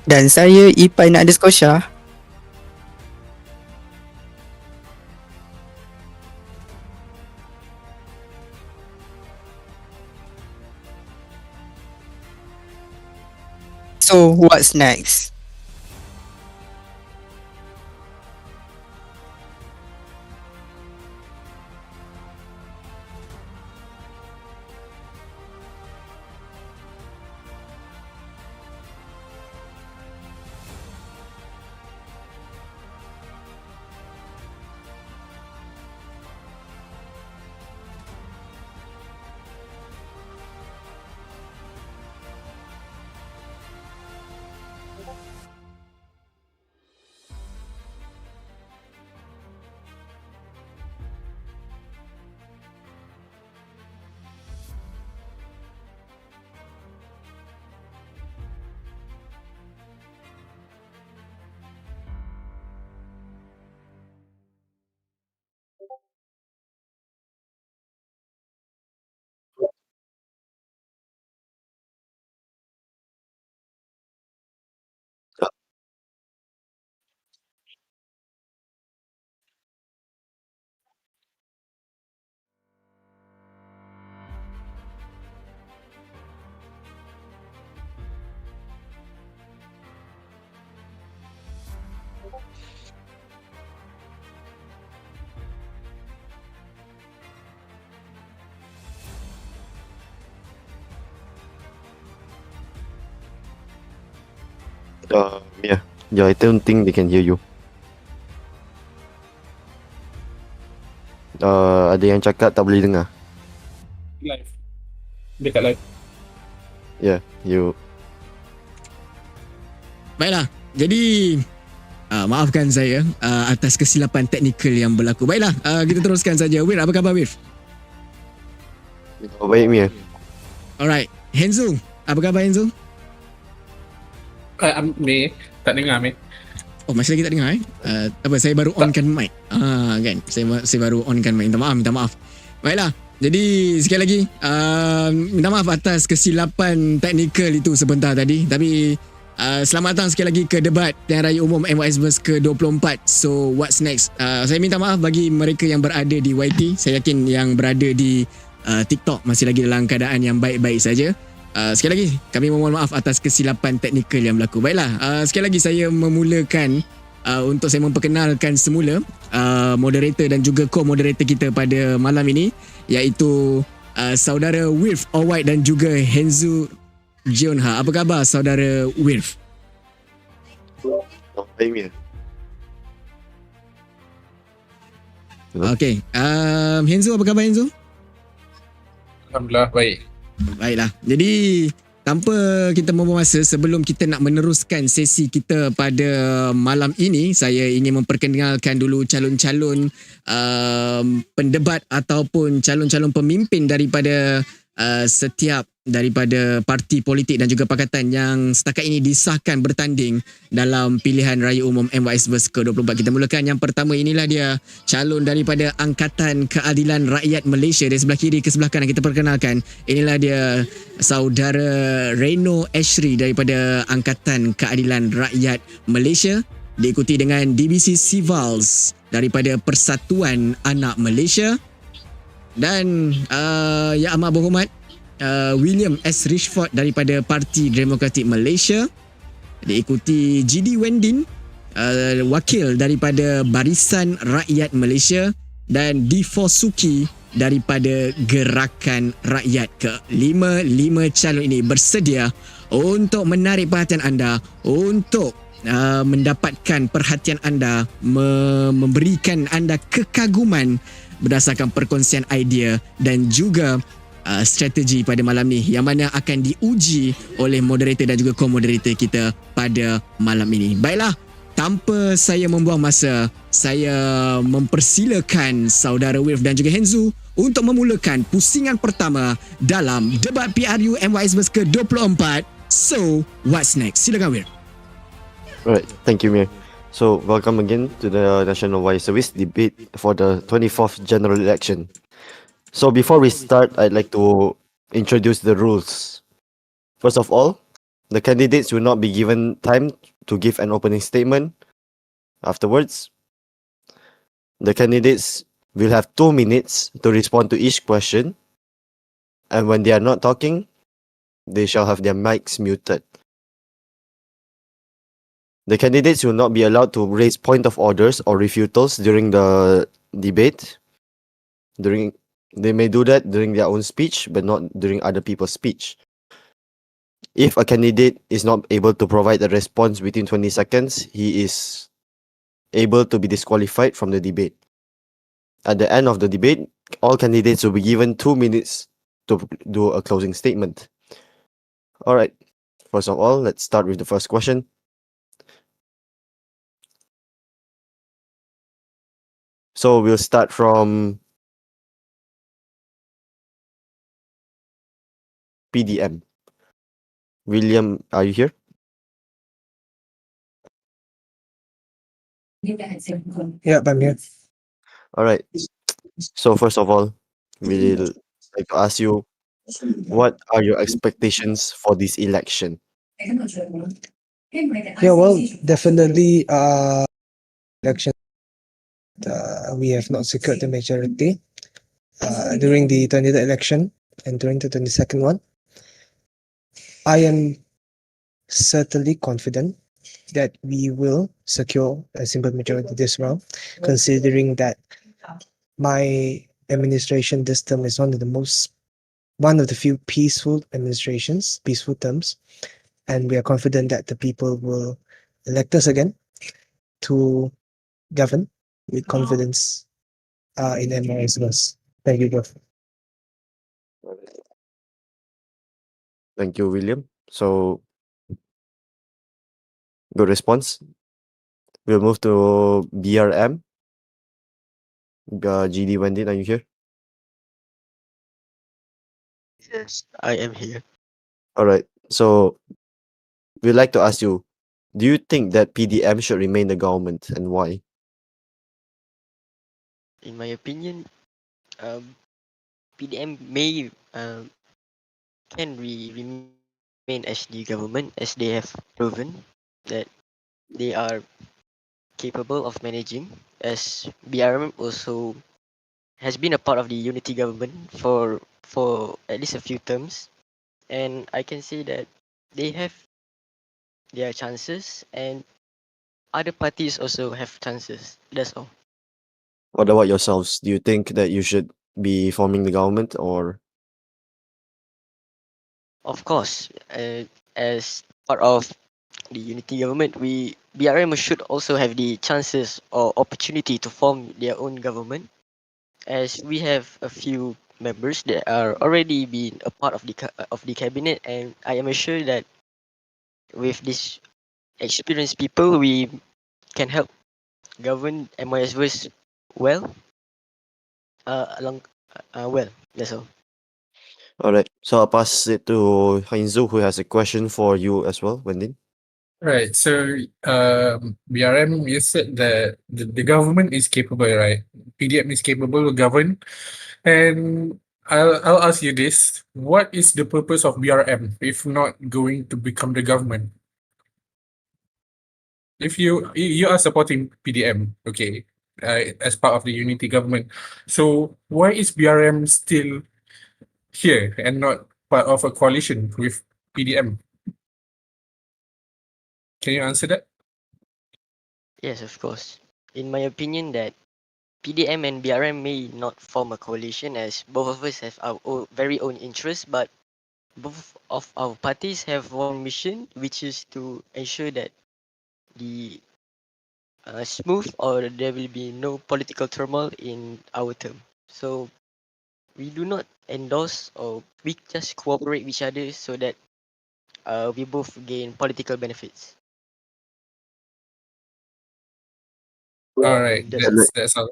Dan saya Ipai underscore Syah. So what's next? Yeah, I don't think they can hear you. Ada yang cakap tak boleh dengar. Live. Dekat live. Yeah, you. Baiklah, jadi maafkan saya atas kesilapan teknikal yang berlaku. Baiklah, kita teruskan saja. Wir, apa khabar Wir? Baik Mia. Alright, Henzo, apa khabar Henzo? Mei, tak dengar Mei. Oh, masih lagi tak dengar apa, saya baru onkan mic. Kan, saya baru onkan mic. Minta maaf. Baiklah, jadi sekali lagi minta maaf atas kesilapan teknikal itu sebentar tadi. Tapi selamat datang sekali lagi ke Debat Pilihan Raya Umum MYSverse ke-24. So what's next? Saya minta maaf bagi mereka yang berada di YT. Saya yakin yang berada di TikTok masih lagi dalam keadaan yang baik-baik saja. Sekali lagi kami memohon maaf atas kesilapan teknikal yang berlaku. Baiklah, sekali lagi saya memulakan untuk saya memperkenalkan semula moderator dan juga co-moderator kita pada malam ini, iaitu saudara Wirf Alright dan juga Henzo Jionha. Apa khabar saudara Wirf? Baik Mia. Okay, Henzo, apa khabar Henzo? Alhamdulillah baik. Baiklah, jadi tanpa kita membuang masa, sebelum kita nak meneruskan sesi kita pada malam ini, saya ingin memperkenalkan dulu calon-calon pendebat ataupun calon-calon pemimpin daripada setiap daripada parti politik dan juga pakatan yang setakat ini disahkan bertanding dalam Pilihan Raya Umum MYSverse ke-24. Kita mulakan yang pertama, inilah dia calon daripada Angkatan Keadilan Rakyat Malaysia. Dari sebelah kiri ke sebelah kanan kita perkenalkan, inilah dia saudara Reno Ashri daripada Angkatan Keadilan Rakyat Malaysia, diikuti dengan DBC Sivals daripada Persatuan Anak Malaysia, dan yang amat berhormat William S. Richford daripada Parti Demokratik Malaysia, diikuti GD Wendin, wakil daripada Barisan Rakyat Malaysia, dan D4 Suki daripada Gerakan Rakyat. Kelima calon ini bersedia untuk menarik perhatian anda, untuk mendapatkan perhatian anda, memberikan anda kekaguman berdasarkan perkongsian idea dan juga strategi pada malam ni, yang mana akan diuji oleh moderator dan juga co-moderator kita pada malam ini. Baiklah, tanpa saya membuang masa, saya mempersilakan saudara Wirf dan juga Henzo untuk memulakan pusingan pertama dalam Debat PRU MYSverse ke-24. So, what's next? Silakan Wirf. Alright, thank you Mia. So, welcome again to the National Wire Service debate for the 24th general election. So before we start, I'd like to introduce the rules. First of all, the candidates will not be given time to give an opening statement. Afterwards, the candidates will have 2 minutes to respond to each question. And when they are not talking, they shall have their mics muted. The candidates will not be allowed to raise point of orders or refutals during the debate. They may do that during their own speech, but not during other people's speech. If a candidate is not able to provide a response within 20 seconds, he is able to be disqualified from the debate. At the end of the debate, all candidates will be given 2 minutes to do a closing statement. Alright, first of all, let's start with the first question. So we'll start from PDM. William, are you here? Yeah, I'm here. Alright. So first of all, we'll like to ask you, what are your expectations for this election? Yeah, well, definitely election. We have not secured the majority during the 20th election and during the 22nd one. I am certainly confident that we will secure a simple majority this round, considering that my administration this term is one of the few peaceful administrations, peaceful terms. and we are confident that the people will elect us again to govern with confidence in MYSverse. Thank you, both. Thank you, William. So, good response. We'll move to BRM. GD Wendy, are you here? Yes, I am here. All right. So, we'd like to ask you, do you think that PDM should remain the government and why? In my opinion, PDM may remain as the government as they have proven that they are capable of managing, as BRM also has been a part of the unity government for at least a few terms, and I can say that they have their chances and other parties also have chances. That's all. What about yourselves? Do you think that you should be forming the government or? Of course, as part of the unity government, we BRM should also have the chances or opportunity to form their own government, as we have a few members that are already been a part of the cabinet, and I am sure that with this experienced people, we can help govern MYSverse well. Along, well, that's all. All right. So I'll pass it to Heinzu, who has a question for you as well, Wendy. Right. So BRM, you said that the government is capable, right? PDM is capable to govern. And I'll ask you this. What is the purpose of BRM if not going to become the government? If you are supporting PDM, okay, as part of the unity government. So why is BRM still here and not part of a coalition with PDM? Can you answer that? Yes, of course. In my opinion, that PDM and BRM may not form a coalition, as both of us have our very own interests, but both of our parties have one mission, which is to ensure that the smooth or there will be no political turmoil in our term. So we do not endorse, or we just cooperate with each other so that we both gain political benefits. All right, That's that's all.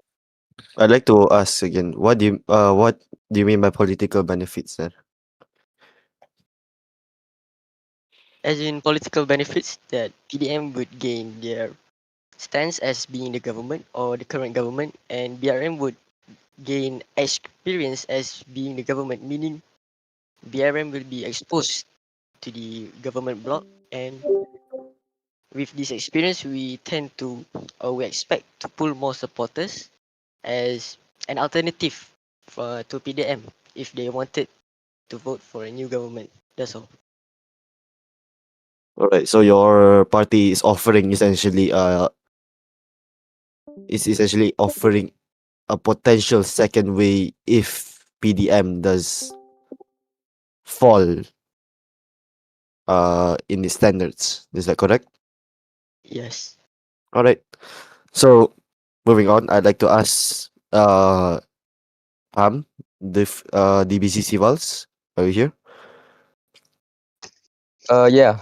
I'd like to ask again, what do you mean by political benefits then? as in political benefits that PDM would gain their stance as being the government or the current government, and BRM would gain experience as being the government, meaning BRM will be exposed to the government bloc, and with this experience, we tend to, or we expect to pull more supporters as an alternative to PDM if they wanted to vote for a new government. That's all. All right. So your party is offering essentially offering a potential second way if PDM does fall in its standards. Is that correct? Yes. All right. So moving on, I'd like to ask Pam, DBC Civils, are you here? Yeah,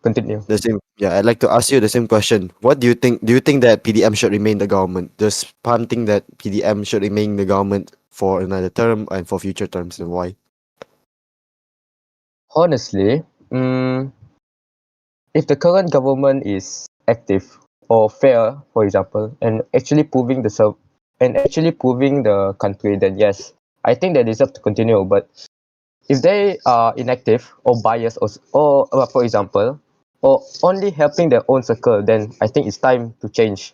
continue. The same. Yeah, I'd like to ask you the same question. What do you think? Do you think that PDM should remain the government? Does Pam think that PDM should remain the government for another term and for future terms, and why? Honestly, if the current government is active or fair, for example, and actually proving the country, then yes, I think they deserve to continue. But if they are inactive or biased, or for example, or only helping their own circle, then I think it's time to change.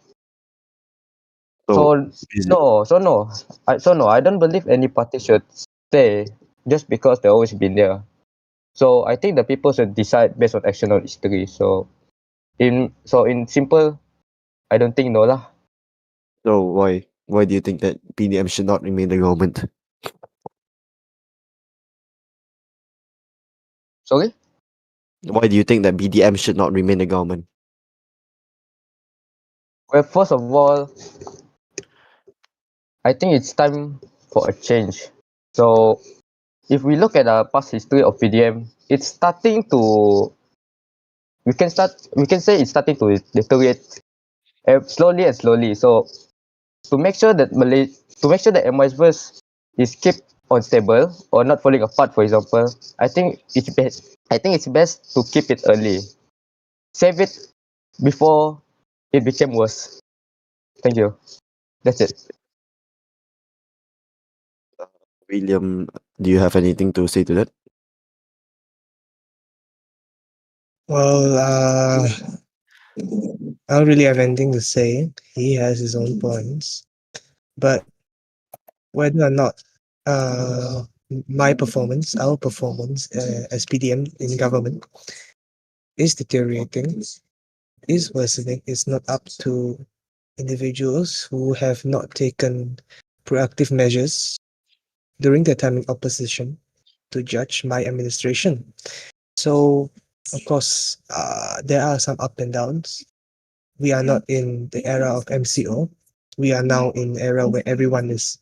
So, So is it, no, so no, I don't believe any party should stay just because they've always been there. So I think the people should decide based on action or history. So in simple, I don't think no lah. so why do you think that PDM should not remain the government? Sorry? Why do you think that BDM should not remain the government? Well, first of all, I think it's time for a change. So if we look at the past history of PDM, it's starting to we can say it's starting to deteriorate slowly and slowly. So to make sure that MYSverse is kept on stable or not falling apart, for example, I think it's best to keep it early. Save it before it became worse. Thank you. That's it. William, do you have anything to say to that? Well, I don't really have anything to say. He has his own points, but whether or not my performance, our performance as PDM in government is deteriorating, is worsening, is not up to individuals who have not taken proactive measures during their time in opposition to judge my administration. So, of course, there are some up and downs. We are not in the era of MCO. We are now in the era where everyone is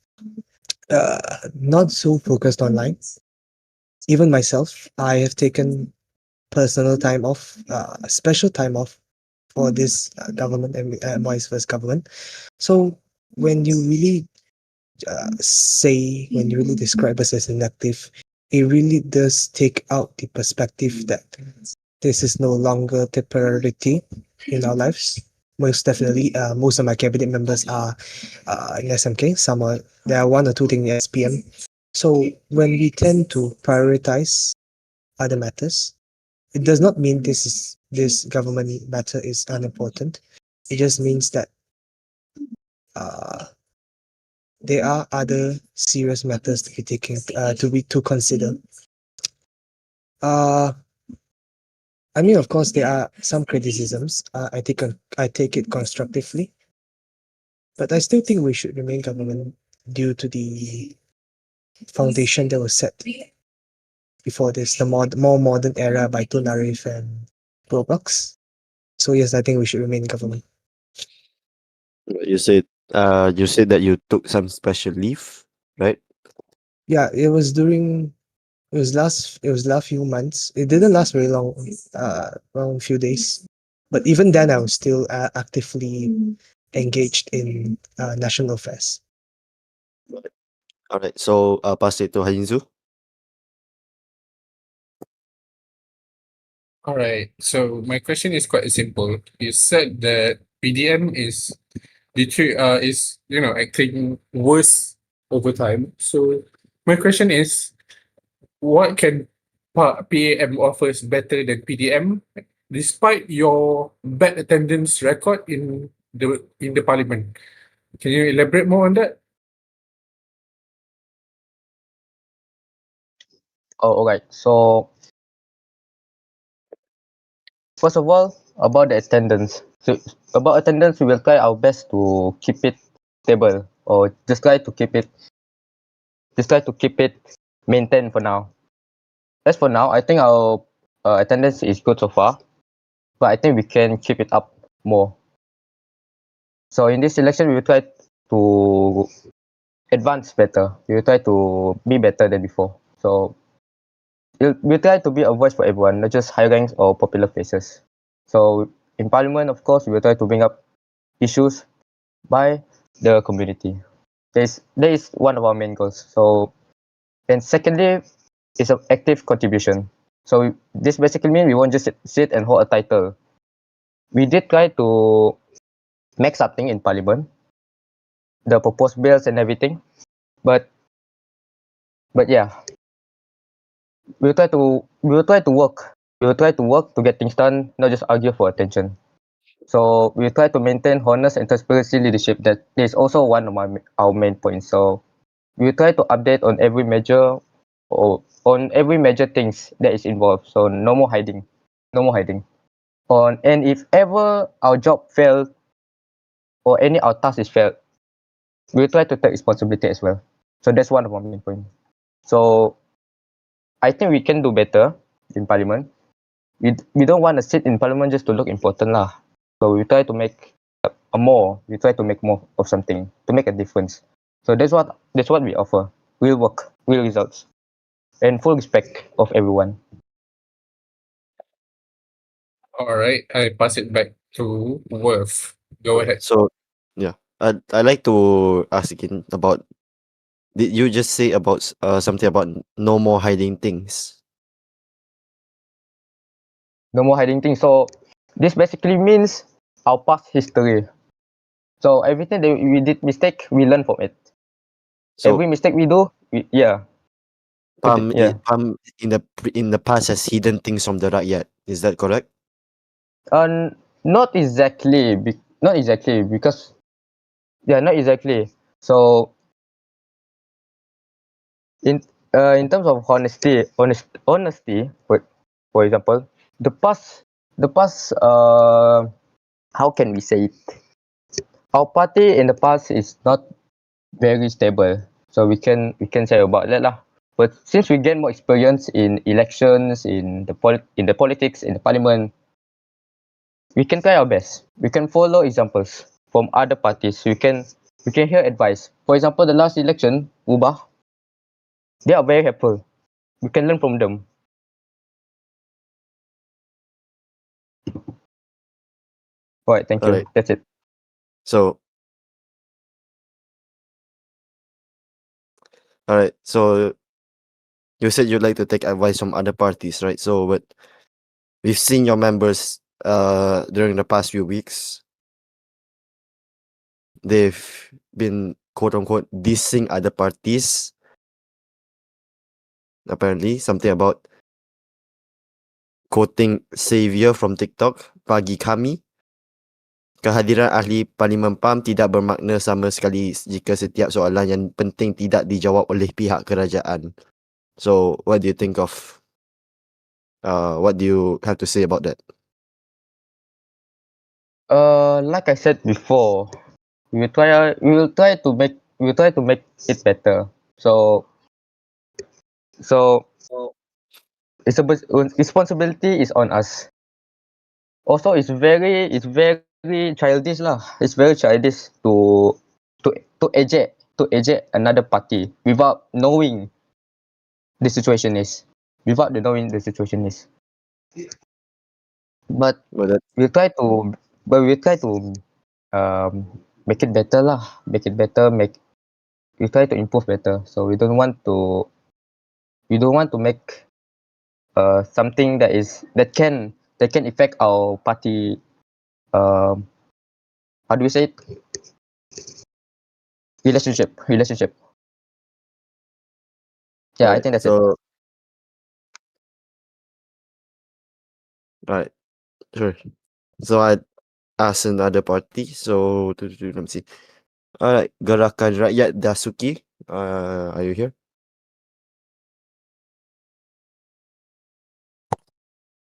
not so focused online. Even myself, I have taken personal time off, special time off for this government and MYSverse government. So when you really when you really describe us as inactive, it really does take out the perspective that this is no longer the priority in our lives. Most definitely, most of my cabinet members are in SMK. There are one or two things in SPM. So when we tend to prioritize other matters, it does not mean this government matter is unimportant. It just means that uh, there are other serious matters to be taken to consider. I mean, of course, there are some criticisms. I take it constructively, but I still think we should remain government due to the foundation that was set before this, the more modern era by Tun Arif and Roblox. So yes, I think we should remain government. You said that you took some special leave, right? Yeah, it was last few months. It didn't last very long, around few days. But even then, I was still actively engaged in national affairs. All right. So pass it to Hainzu. All right. So my question is quite simple. You said that PDM is acting worse over time. So my question is, what can PAM offers better than PDM, despite your bad attendance record in the parliament? Can you elaborate more on that? Oh, alright. So first of all, about the attendance. So about attendance, we will try our best to keep it stable, or just try to keep it maintained for now. As for now, I think our attendance is good so far, but I think we can keep it up more. So in this election, we will try to advance better. We will try to be better than before. So we'll try to be a voice for everyone, not just high ranks or popular faces. So in parliament, of course, we will try to bring up issues by the community. That is one of our main goals. So, and secondly, is an active contribution. So this basically means we won't just sit and hold a title. We did try to make something in parliament, the proposed bills and everything, but yeah, we will try to work. We will try to work to get things done, not just argue for attention. So we try to maintain honest and transparency leadership. That is also one of our main points. So we try to update on every major things that is involved. So no more hiding. And if ever our job failed or any our task is failed, we try to take responsibility as well. So that's one of our main points. So I think we can do better in parliament. we don't want to sit in parliament just to look important lah. So we try to make we try to make more of something to make a difference. So that's what we offer. Real work, real results, and full respect of everyone. All right, I pass it back to Worth. Go ahead. So, yeah, I like to ask again about. Did you just say about something about no more hiding things? No more hiding things. So this basically means our past history. So everything that we did mistake, we learn from it. So, Every mistake we do, Pam, yeah. Pam in the past has hidden things from the rakyat. Is that correct? Not exactly. Not exactly because not exactly. So in terms of honesty, for example, the past how can we say it? Our party in the past is not very stable, so we can say about that lah. But since we gain more experience in elections, in the politics, in the parliament, we can try our best. We can follow examples from other parties. We can hear advice. For example, the last election, Ubah, they are very helpful. We can learn from them. Right, thank you. Alright. That's it. So, alright. So, you said you'd like to take advice from other parties, right? So, but we've seen your members during the past few weeks. They've been quote unquote dissing other parties. Apparently, something about quoting Savior from TikTok, bagi kami, kehadiran ahli Parlimen PAM tidak bermakna sama sekali jika setiap soalan yang penting tidak dijawab oleh pihak kerajaan. So, what do you think of what do you have to say about that? Like I said before, we will try to make it better. So it's a responsibility is on us. Also, it's very childish lah. It's very childish to eject another party without knowing the situation is. But Well, that, we'll try to make it better lah. We try to improve better. So we don't want to make something that can affect our party. How do we say it? Relationship. Yeah, I alright, think that's it. so, alright, sure. So I ask another party. So let me see. Alright, Gerakan Rakyat Dasuki. Are you here?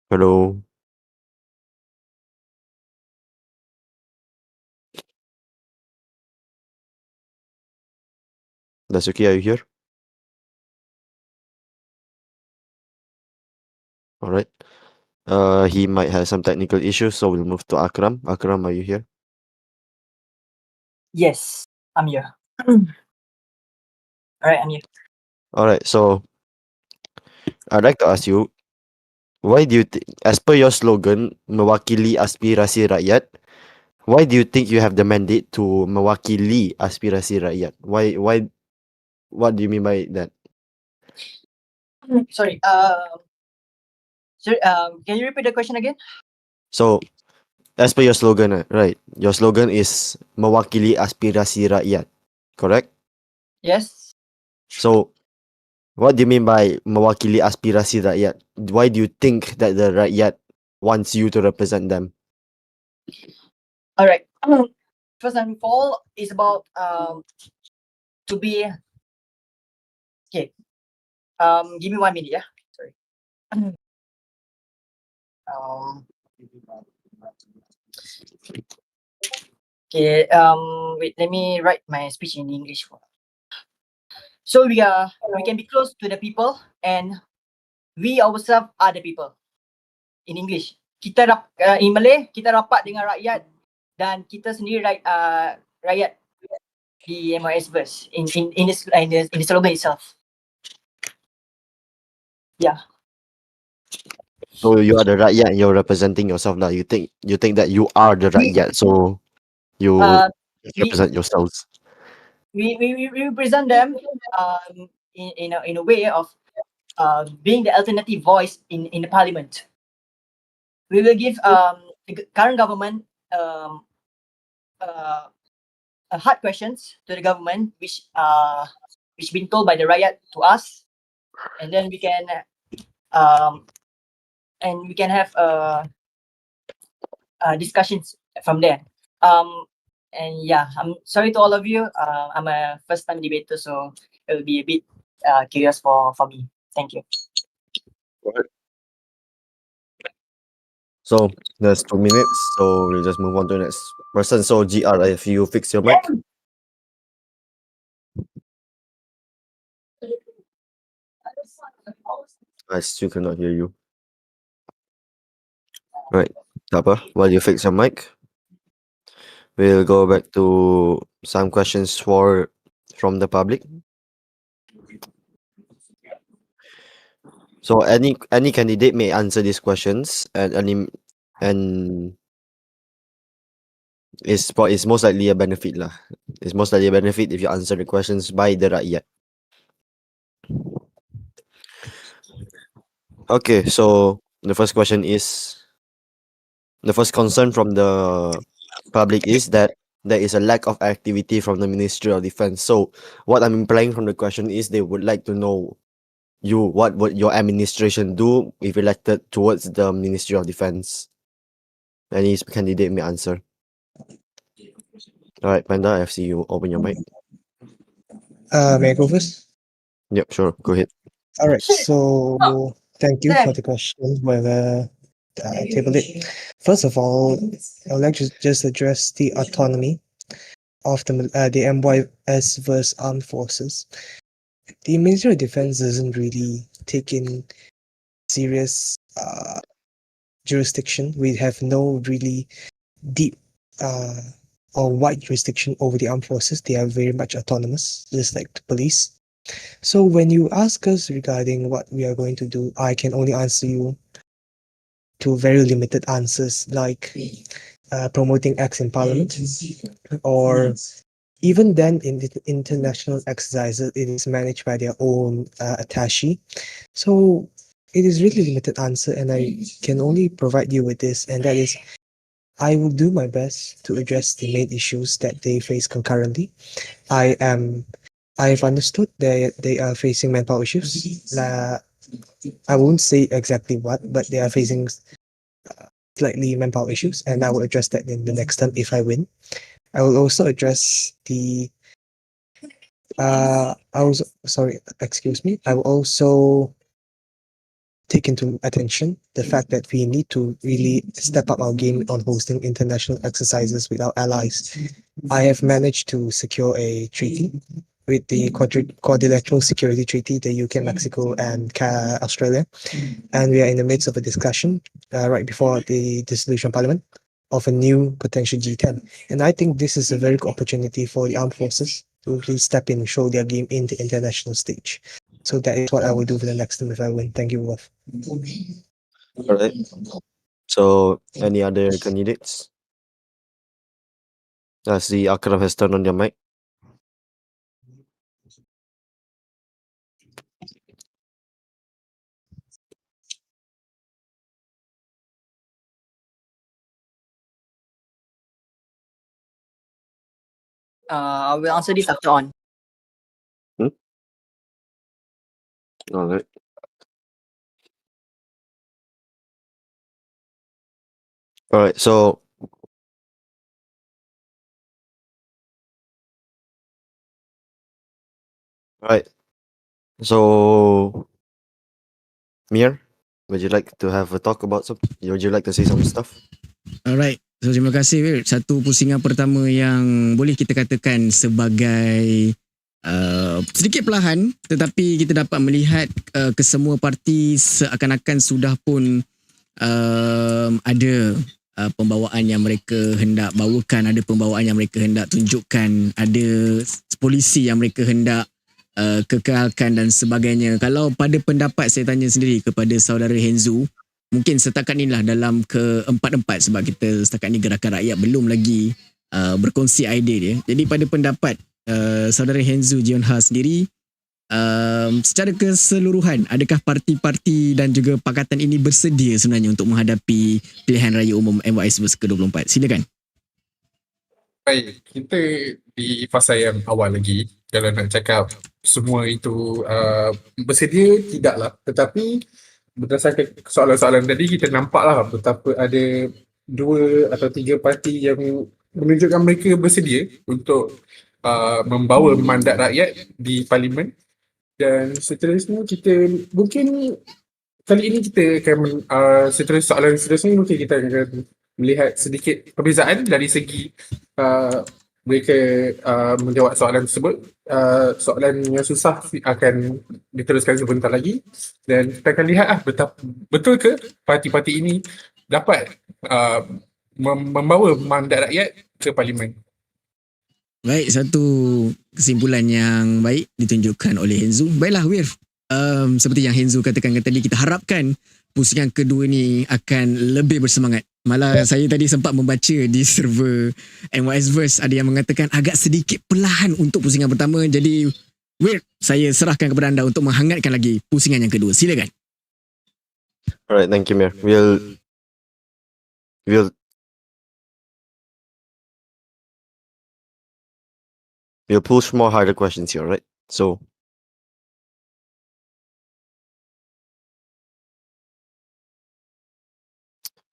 Hello. Dasuki, are you here? Alright. He might have some technical issues, so we'll move to Akram. Akram, are you here? Yes, I'm here. Alright, I'm here. Alright, so I'd like to ask you, why do you as per your slogan, mewakili aspirasi rakyat, why do you think you have the mandate to mewakili aspirasi rakyat? Why, what do you mean by that? Sorry. Can you repeat the question again? So, as per your slogan, right? Your slogan is mewakili aspirasi rakyat, correct? Yes. So, what do you mean by mewakili aspirasi rakyat? Why do you think that the rakyat wants you to represent them? Alright. First and all, it's about to be okay. Give me 1 minute, yeah. Sorry. Okay. Wait. Let me write my speech in English. So we can be close to the people, and we ourselves are the people. in English. Kita in Malay, kita rapat dengan rakyat dan kita sendiri rakyat di MYSverse in the slogan itself. Yeah. So you are the rakyat and you're representing yourself lah. You think that you are the rakyat, so you represent yourselves. We represent them in a way of being the alternative voice in the parliament. We will give the current government hard questions to the government, which been told by the rakyat to us, and then we can have discussions from there. And yeah, I'm sorry to all of you. I'm a first-time debater, so it will be a bit curious for me. Thank you. So there's 2 minutes, so we'll just move on to the next person. So GR, if you fix your mic. I still cannot hear you. Right, tak apa. While you fix your mic, we'll go back to some questions from the public. So any candidate may answer these questions, and it's most likely a benefit lah. It's most likely a benefit if you answer the questions by the rakyat. Okay, so the first question is, the first concern from the public is that there is a lack of activity from the Ministry of Defence. So what I'm implying from the question is they would like to know what would your administration do if elected towards the Ministry of Defence? Any candidate may answer. All right, Panda, I see you open your mic. May I go first? Yep, sure. Go ahead. All right. So thank you for the question. Whether I tabled it. First of all, I would like to just address the autonomy of the MYSverse armed forces. The Ministry of Defence doesn't really take in serious jurisdiction. We have no really deep or wide jurisdiction over the armed forces. They are very much autonomous, just like the police. So when you ask us regarding what we are going to do, I can only answer you to very limited answers, like promoting acts in parliament, or even then in the international exercises, it is managed by their own attaché. So it is really limited answer, and I can only provide you with this, and that is, I will do my best to address the main issues that they face concurrently. I've understood that they are facing manpower issues. I won't say exactly what, but they are facing slightly manpower issues, and I will address that in the next term if I win. I will also address the I will also take into attention the fact that we need to really step up our game on hosting international exercises with our allies. I have managed to secure a treaty with the Quadrilateral Security Treaty, the UK, Mexico, and Australia, and we are in the midst of a discussion right before the dissolution of Parliament of a new potential G10. And I think this is a very good opportunity for the armed forces to really step in and show their game in the international stage. So that is what I will do for the next time if I win. Thank you both. All right. So any other candidates? I see Akram has turned on their mic. I will answer this after on. All right. All right. So Mir, would you like to have a talk about something? Would you like to say some stuff? Alright, so terima kasih Wir. Satu pusingan pertama yang boleh kita katakan sebagai sedikit perlahan, tetapi kita dapat melihat kesemua parti seakan-akan sudah pun ada pembawaan yang mereka hendak bawakan, ada pembawaan yang mereka hendak tunjukkan, ada polisi yang mereka hendak kekalkan dan sebagainya. Kalau pada pendapat saya tanya sendiri kepada saudara Henzu, mungkin setakat ni lah dalam ke-24 sebab kita setakat ni Gerakan Rakyat belum lagi berkongsi idea dia. Jadi pada pendapat saudara Henzu Jionha sendiri, secara keseluruhan, adakah parti-parti dan juga pakatan ini bersedia sebenarnya untuk menghadapi Pilihan Raya Umum MYSverse ke-24? Silakan. Baik, kita di fasa yang awal lagi. Kalau nak cakap semua itu bersedia, tidaklah. Tetapi berdasarkan soalan-soalan tadi, kita nampaklah betapa ada 2 atau 3 parti yang menunjukkan mereka bersedia untuk membawa mandat rakyat di parlimen. Dan seterusnya kita mungkin kali ini kita akan soalan seterusnya mungkin kita akan melihat sedikit perbezaan dari segi mereka menjawab soalan tersebut. Soalan yang susah akan diteruskan sebentar lagi dan kita akan lihat betul ke parti-parti ini dapat membawa mandat rakyat ke parlimen. Baik, satu kesimpulan yang baik ditunjukkan oleh Henzu. Baiklah Wir, seperti yang Henzu katakan tadi, kita harapkan pusingan kedua ni akan lebih bersemangat. Malah saya tadi sempat membaca di server MYSverse ada yang mengatakan agak sedikit perlahan untuk pusingan pertama. Jadi Wir, saya serahkan kepada anda untuk menghangatkan lagi pusingan yang kedua. Silakan. Alright, thank you, Mir. We'll push more harder questions here, right? So,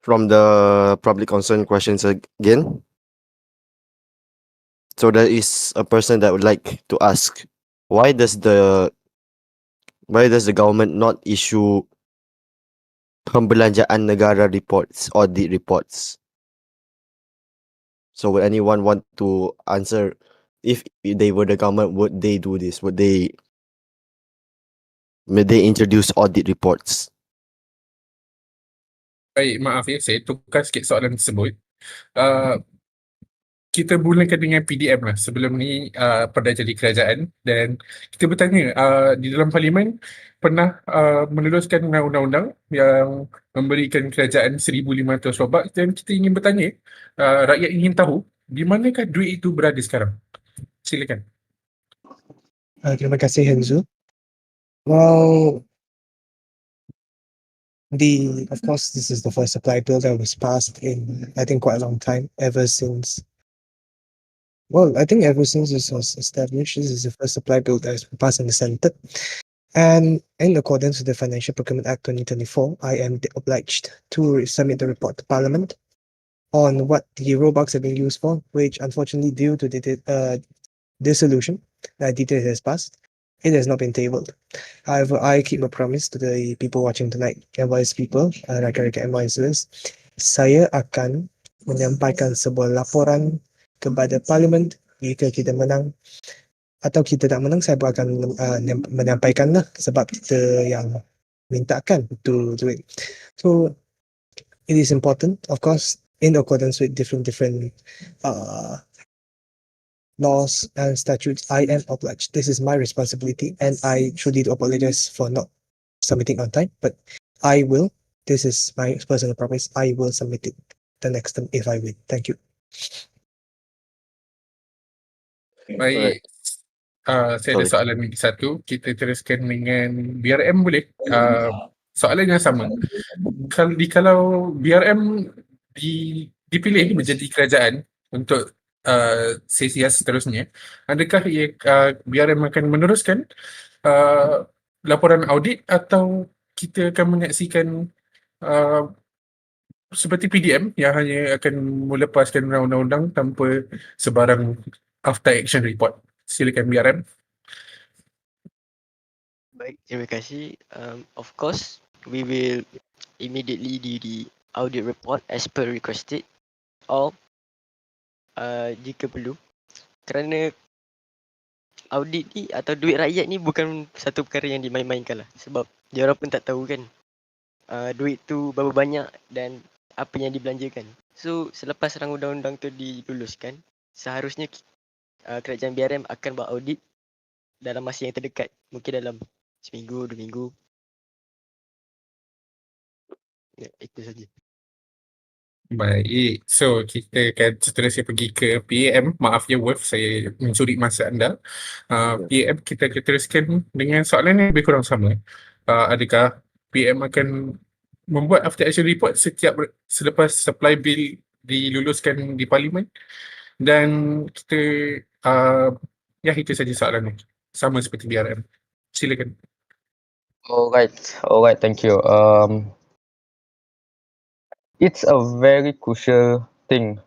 from the public concern questions again. So there is a person that would like to ask, why does the government not issue pembelanjaan negara reports, audit reports? So would anyone want to answer? If they were the government, would they do this? Would they introduce audit reports? Baik, maaf ya, saya tukar sikit soalan tersebut. Kita mulakan dengan PDM lah. Sebelum ni Perdana Jadi Kerajaan dan kita bertanya di dalam parlimen pernah meneruskan undang-undang yang memberikan kerajaan 1,500 robak dan kita ingin bertanya, rakyat ingin tahu di manakah duit itu berada sekarang. Silakan. Terima kasih Henzu. Well, of course, this is the first supply bill that was passed in, I think, quite a long time, ever since this was established. This is the first supply bill that has been passed in the Senate. And in accordance with the Financial Procurement Act 2024, I am obliged to submit the report to Parliament on what the roebucks have been used for, which unfortunately, due to the dissolution, detail has passed. It has not been tabled. However, I keep a promise to the people watching tonight, MYS people, rakyat-rakyat MYSverse. Saya akan menyampaikan sebuah laporan kepada Parlimen jika kita menang atau kita tak menang. Saya pun akan menyampaikan lah sebab kita yang mintakan to do it. So it is important, of course, in accordance with different laws and statutes. I am obliged. This is my responsibility, and I truly do apologize for not submitting on time. But I will. This is my personal promise. I will submit it the next time if I win. Thank you. Baik. Saya ada soalan lagi satu. Kita teruskan dengan BRM boleh? Soalan yang sama. Kalau BRM dipilih menjadi kerajaan untuk sesi yang seterusnya, adakah BRM akan meneruskan laporan audit atau kita akan menyaksikan seperti PDM yang hanya akan melepaskan undang-undang tanpa sebarang after action report? Silakan BRM. Baik, terima kasih. Of course, we will immediately do the audit report as per requested, or jika perlu, kerana audit ni atau duit rakyat ni bukan satu perkara yang dimain-mainkan lah, sebab diorang pun tak tahu kan duit tu berapa banyak dan apa yang dibelanjakan. So selepas rang undang-undang tu diluluskan, seharusnya kerajaan BRM akan buat audit dalam masa yang terdekat, mungkin dalam seminggu, 2 minggu. Ya, itu saja. Baik, so kita akan seterusnya pergi ke PAM. Maaf ya Wolf, saya mencuri masa anda. PAM, kita akan teruskan dengan soalan yang lebih kurang sama. Adakah PAM akan membuat after action report selepas supply bill diluluskan di parlimen? Dan kita ya itu saja soalannya, sama seperti BRM. Silakan. Alright, thank you. It's a very crucial thing.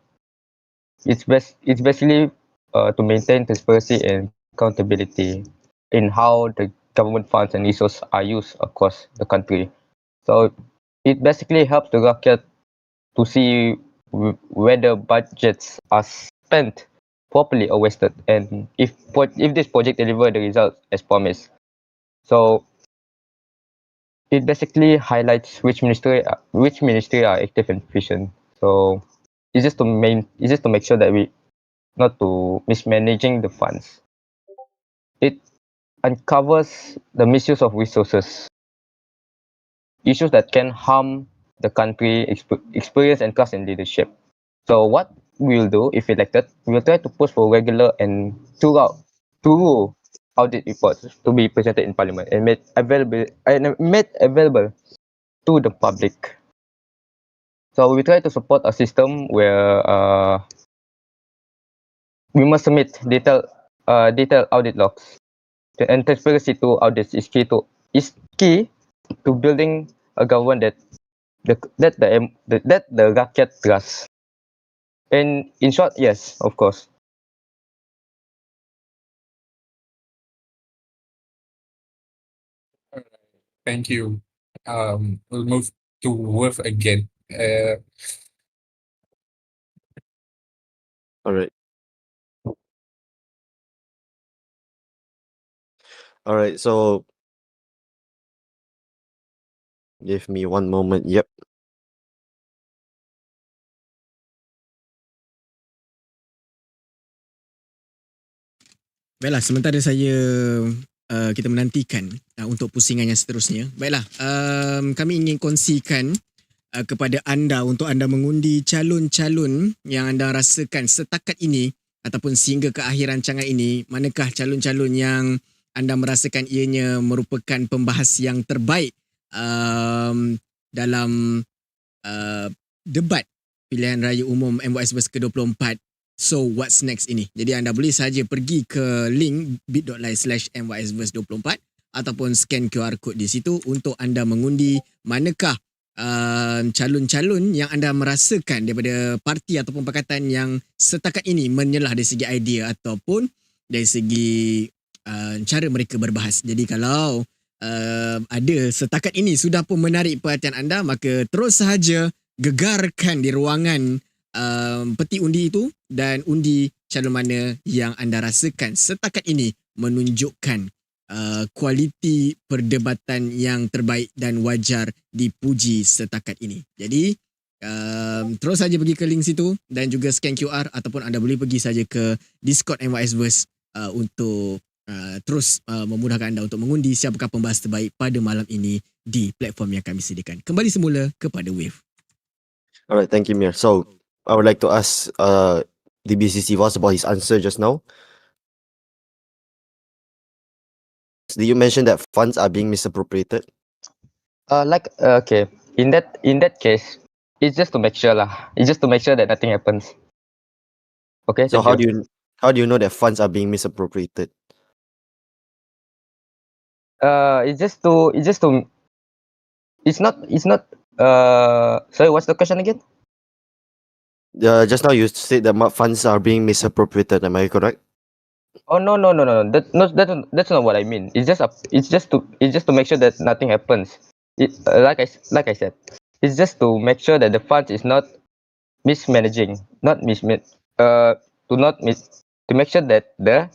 It's basically to maintain transparency and accountability in how the government funds and resources are used across the country. So it basically helps the rakyat to see whether budgets are spent properly or wasted, and if this project deliver the results as promised. So it basically highlights which ministry are active and efficient. So it's just to make sure that we not to mismanaging the funds. It uncovers the misuse of resources, issues that can harm the country experience and trust in leadership. So what we'll do if elected, we'll try to push for regular and thorough audit reports to be presented in parliament and made available to the public. So we try to support a system where we must submit detailed audit logs. And transparency to audits is key to building a government that the rakyat trusts. And in short, yes, of course. Thank you. We'll move to Wolf again. Alright. Alright, so give me one moment. Yep. Baiklah, sementara kita menantikan untuk pusingan yang seterusnya. Baiklah, kami ingin kongsikan kepada anda untuk anda mengundi calon-calon yang anda rasakan setakat ini ataupun sehingga ke akhir rancangan ini, manakah calon-calon yang anda merasakan ianya merupakan pembahas yang terbaik dalam debat Pilihan Raya Umum MYSverse ke-24. So what's next ini. Jadi anda boleh saja pergi ke link bit.ly/MYSverse24 ataupun scan QR code di situ untuk anda mengundi manakah calon-calon yang anda merasakan daripada parti ataupun pakatan yang setakat ini menyelah dari segi idea ataupun dari segi cara mereka berbahas. Jadi kalau ada setakat ini sudah pun menarik perhatian anda, maka terus sahaja gegarkan di ruangan peti undi itu dan undi calon mana yang anda rasakan setakat ini menunjukkan kualiti perdebatan yang terbaik dan wajar dipuji setakat ini. Jadi terus saja pergi ke link situ dan juga scan QR ataupun anda boleh pergi saja ke Discord MYSverse untuk terus memudahkan anda untuk mengundi siapakah pembahas terbaik pada malam ini di platform yang kami sediakan. Kembali semula kepada Wave. Alright, thank you, Mir. So I would like to ask DBCC Voss about his answer just now. Did you mention that funds are being misappropriated? Okay. In that case, it's just to make sure lah. It's just to make sure that nothing happens. Okay. So thank you. how do you know that funds are being misappropriated? Sorry, what's the question again? Just now you said that funds are being misappropriated. Am I correct? Oh no. That's not what I mean. It's just to make sure that nothing happens. Like I said, it's just to make sure that the funds is not mismanaging, to make sure that the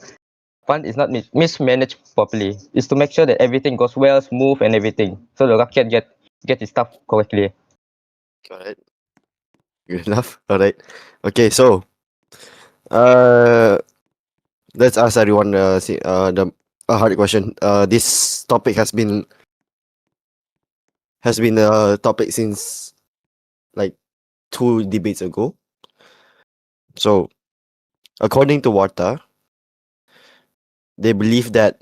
fund is not mismanaged properly. It's to make sure that everything goes well, smooth, and everything, so the rakyat get his stuff correctly. Alright. Good enough. Alright. Okay, so let's ask everyone the a hard question. This topic has been a topic since like 2 debates ago. So, according to Warta, they believe that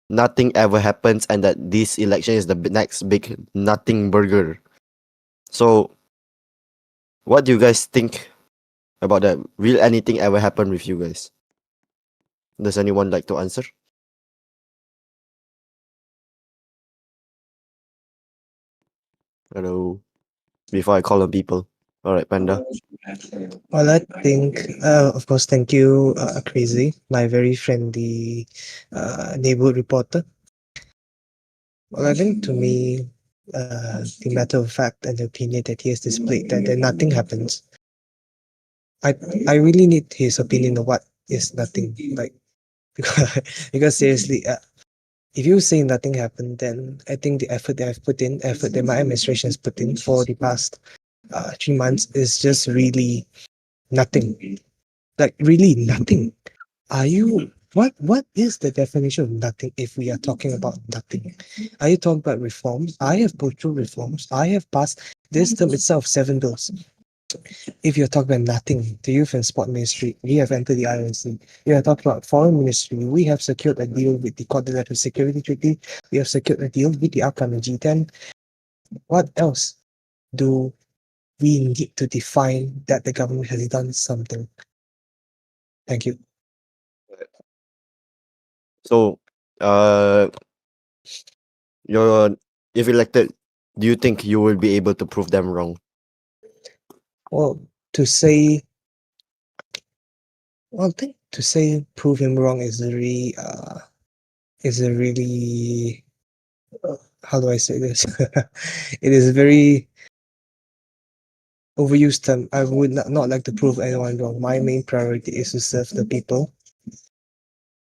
nothing ever happens and that this election is the next big nothing burger. So, what do you guys think about that? Will anything ever happen with you guys? Does anyone like to answer? Hello. Before I call on people. Alright, Panda. Well, I think, of course, thank you, Crazy, my very friendly neighborhood reporter. Well, I think to me, the matter of fact and the opinion that he has displayed that nothing happens. I really need his opinion of what is nothing, like, because seriously, if you say nothing happened, then I think the effort that I've put in, effort that my administration has put in for the past 3 months is just really nothing. Like really nothing. Are you what is the definition of nothing if we are talking about nothing? Are you talking about reforms? I have put through reforms. I have passed this term itself 7 bills. If you're talking about nothing, the Youth and Sport Ministry, we have entered the INC. You are talking about Foreign Ministry, we have secured a deal with the Coordinated Security Treaty. We have secured a deal with the upcoming G10. What else do we need to define that the government has done something? Thank you. So, you're if elected, do you think you will be able to prove them wrong? Well, to say, I think to say prove him wrong is a really, how do I say this? It is a very overused term. I would not like to prove anyone wrong. My main priority is to serve the people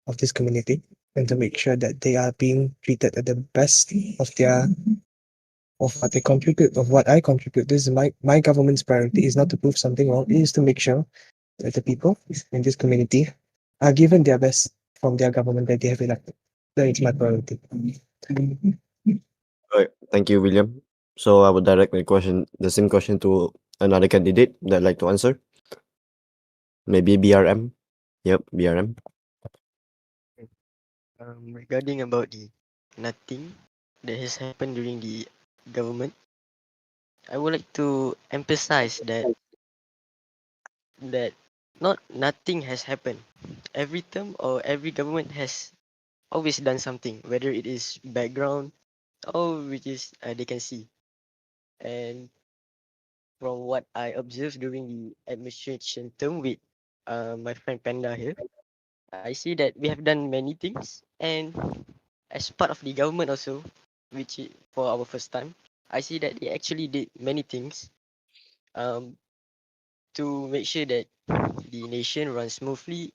of this community and to make sure that they are being treated at the best of what they contribute, of what I contribute. This is my government's priority is not to prove something wrong. It is to make sure that the people in this community are given their best from their government that they have elected. That is my priority. Right. Thank you, William. So I would direct the same question to another candidate that'd like to answer. Maybe BRM. Yep, BRM. Regarding about the nothing that has happened during the government, I would like to emphasize that not nothing has happened. Every term or every government has always done something, whether it is background or which is they can see. And from what I observed during the administration term with my friend Panda here, I see that we have done many things, and as part of the government also, for our first time, I see that they actually did many things um, to make sure that the nation runs smoothly,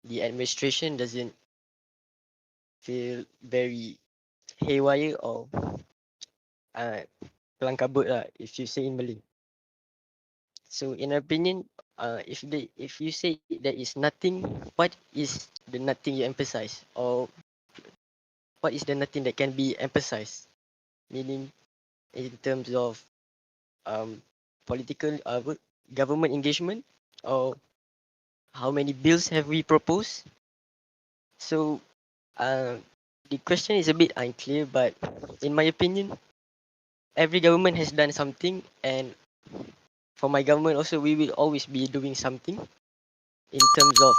the administration doesn't feel very haywire or uh, kelang kabut lah, if you say in Malay. So in our opinion, if you say there is nothing, what is the nothing you emphasize, or what is the nothing that can be emphasized? Meaning, in terms of political government engagement, or how many bills have we proposed? So the question is a bit unclear, but in my opinion, every government has done something, and for my government also, we will always be doing something in terms of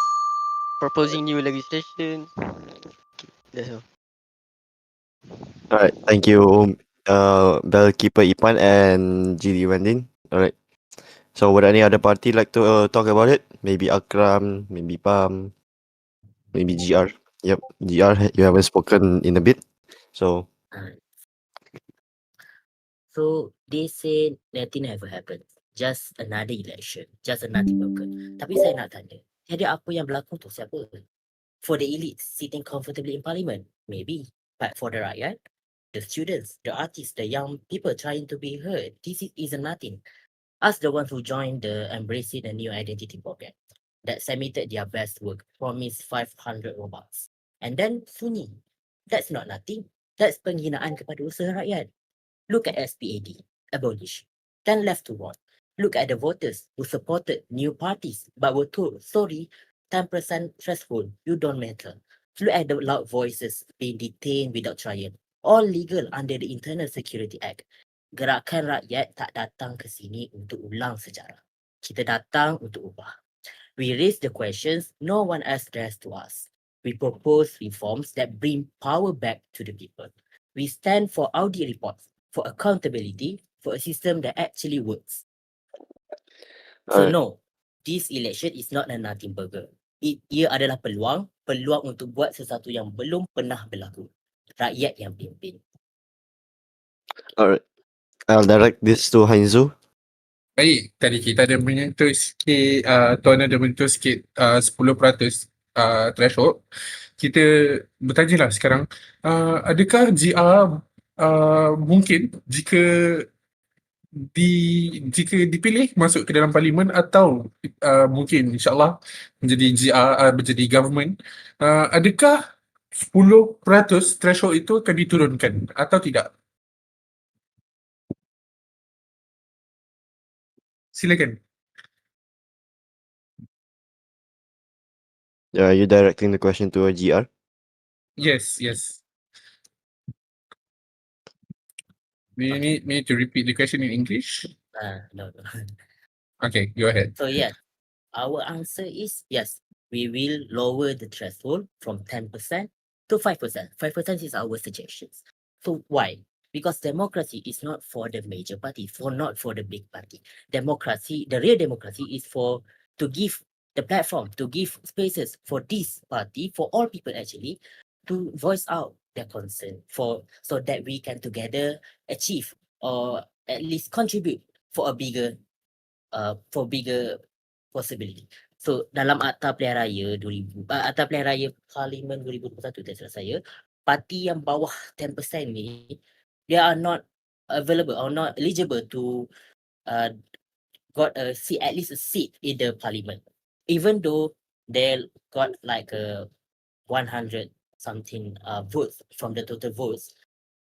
proposing new legislation. That's all. Alright, thank you, Bellkeeper Ipan and GD Wendin. Alright. So would any other party like to talk about it? Maybe Akram, maybe Pam, maybe GR. Yep, GR, you haven't spoken in a bit. So So they say nothing ever happened. Just another election. Just another broken. Tapi saya nak tanya, tiada apa yang berlaku untuk siapa? For the elites sitting comfortably in parliament? Maybe. But for the rakyat? the students, the artists, the young people trying to be heard. This isn't nothing. Us, the ones who joined the Embracing a New Identity program, that submitted their best work, promised 500 Robux. And then sunyi. That's not nothing. That's penghinaan kepada usaha rakyat. Look at SPAD, abolish. Then left to what? Look at the voters who supported new parties but were told, sorry, 10% threshold, you don't matter. Look at the loud voices being detained without trial. All legal under the Internal Security Act. Gerakan Rakyat tak datang ke sini untuk ulang sejarah. Kita datang untuk ubah. We raise the questions no one else dares to ask. We propose reforms that bring power back to the people. We stand for audit reports, for accountability, for a system that actually works. So Alright. no, this election is not a nothing burger. Ia adalah peluang untuk buat sesuatu yang belum pernah berlaku. Rakyat yang pimpin. Alright. I'll direct this to Heinzu. Baik, tadi kita ada menyentuh sikit, Tuan ada menyentuh sikit 10% threshold. Kita bertanya lah sekarang, adakah GR mungkin jika dipilih masuk ke dalam parlimen atau mungkin insyaAllah menjadi GR, menjadi government, adakah 10% threshold itu akan diturunkan atau tidak? Silakan. Are you directing the question to a GR? Yes. Do you need me to repeat the question in English? No. Okay, go ahead. So yes, our answer is yes. We will lower the threshold from 10% to 5%. 5% is our suggestions. So why? Because democracy is not for the major party, not for the big party. Democracy, the real democracy is to give the platform, to give spaces for this party, for all people actually, to voice out their concern so that we can together achieve or at least contribute for a bigger possibility. So dalam Akta Pilihan Raya Akta Pilihan Raya Parlimen 2021 tak salah saya, parti yang bawah 10% ni, they are not available or not eligible to got a seat, at least a seat in the parliament, even though they got like 100 something votes from the total votes.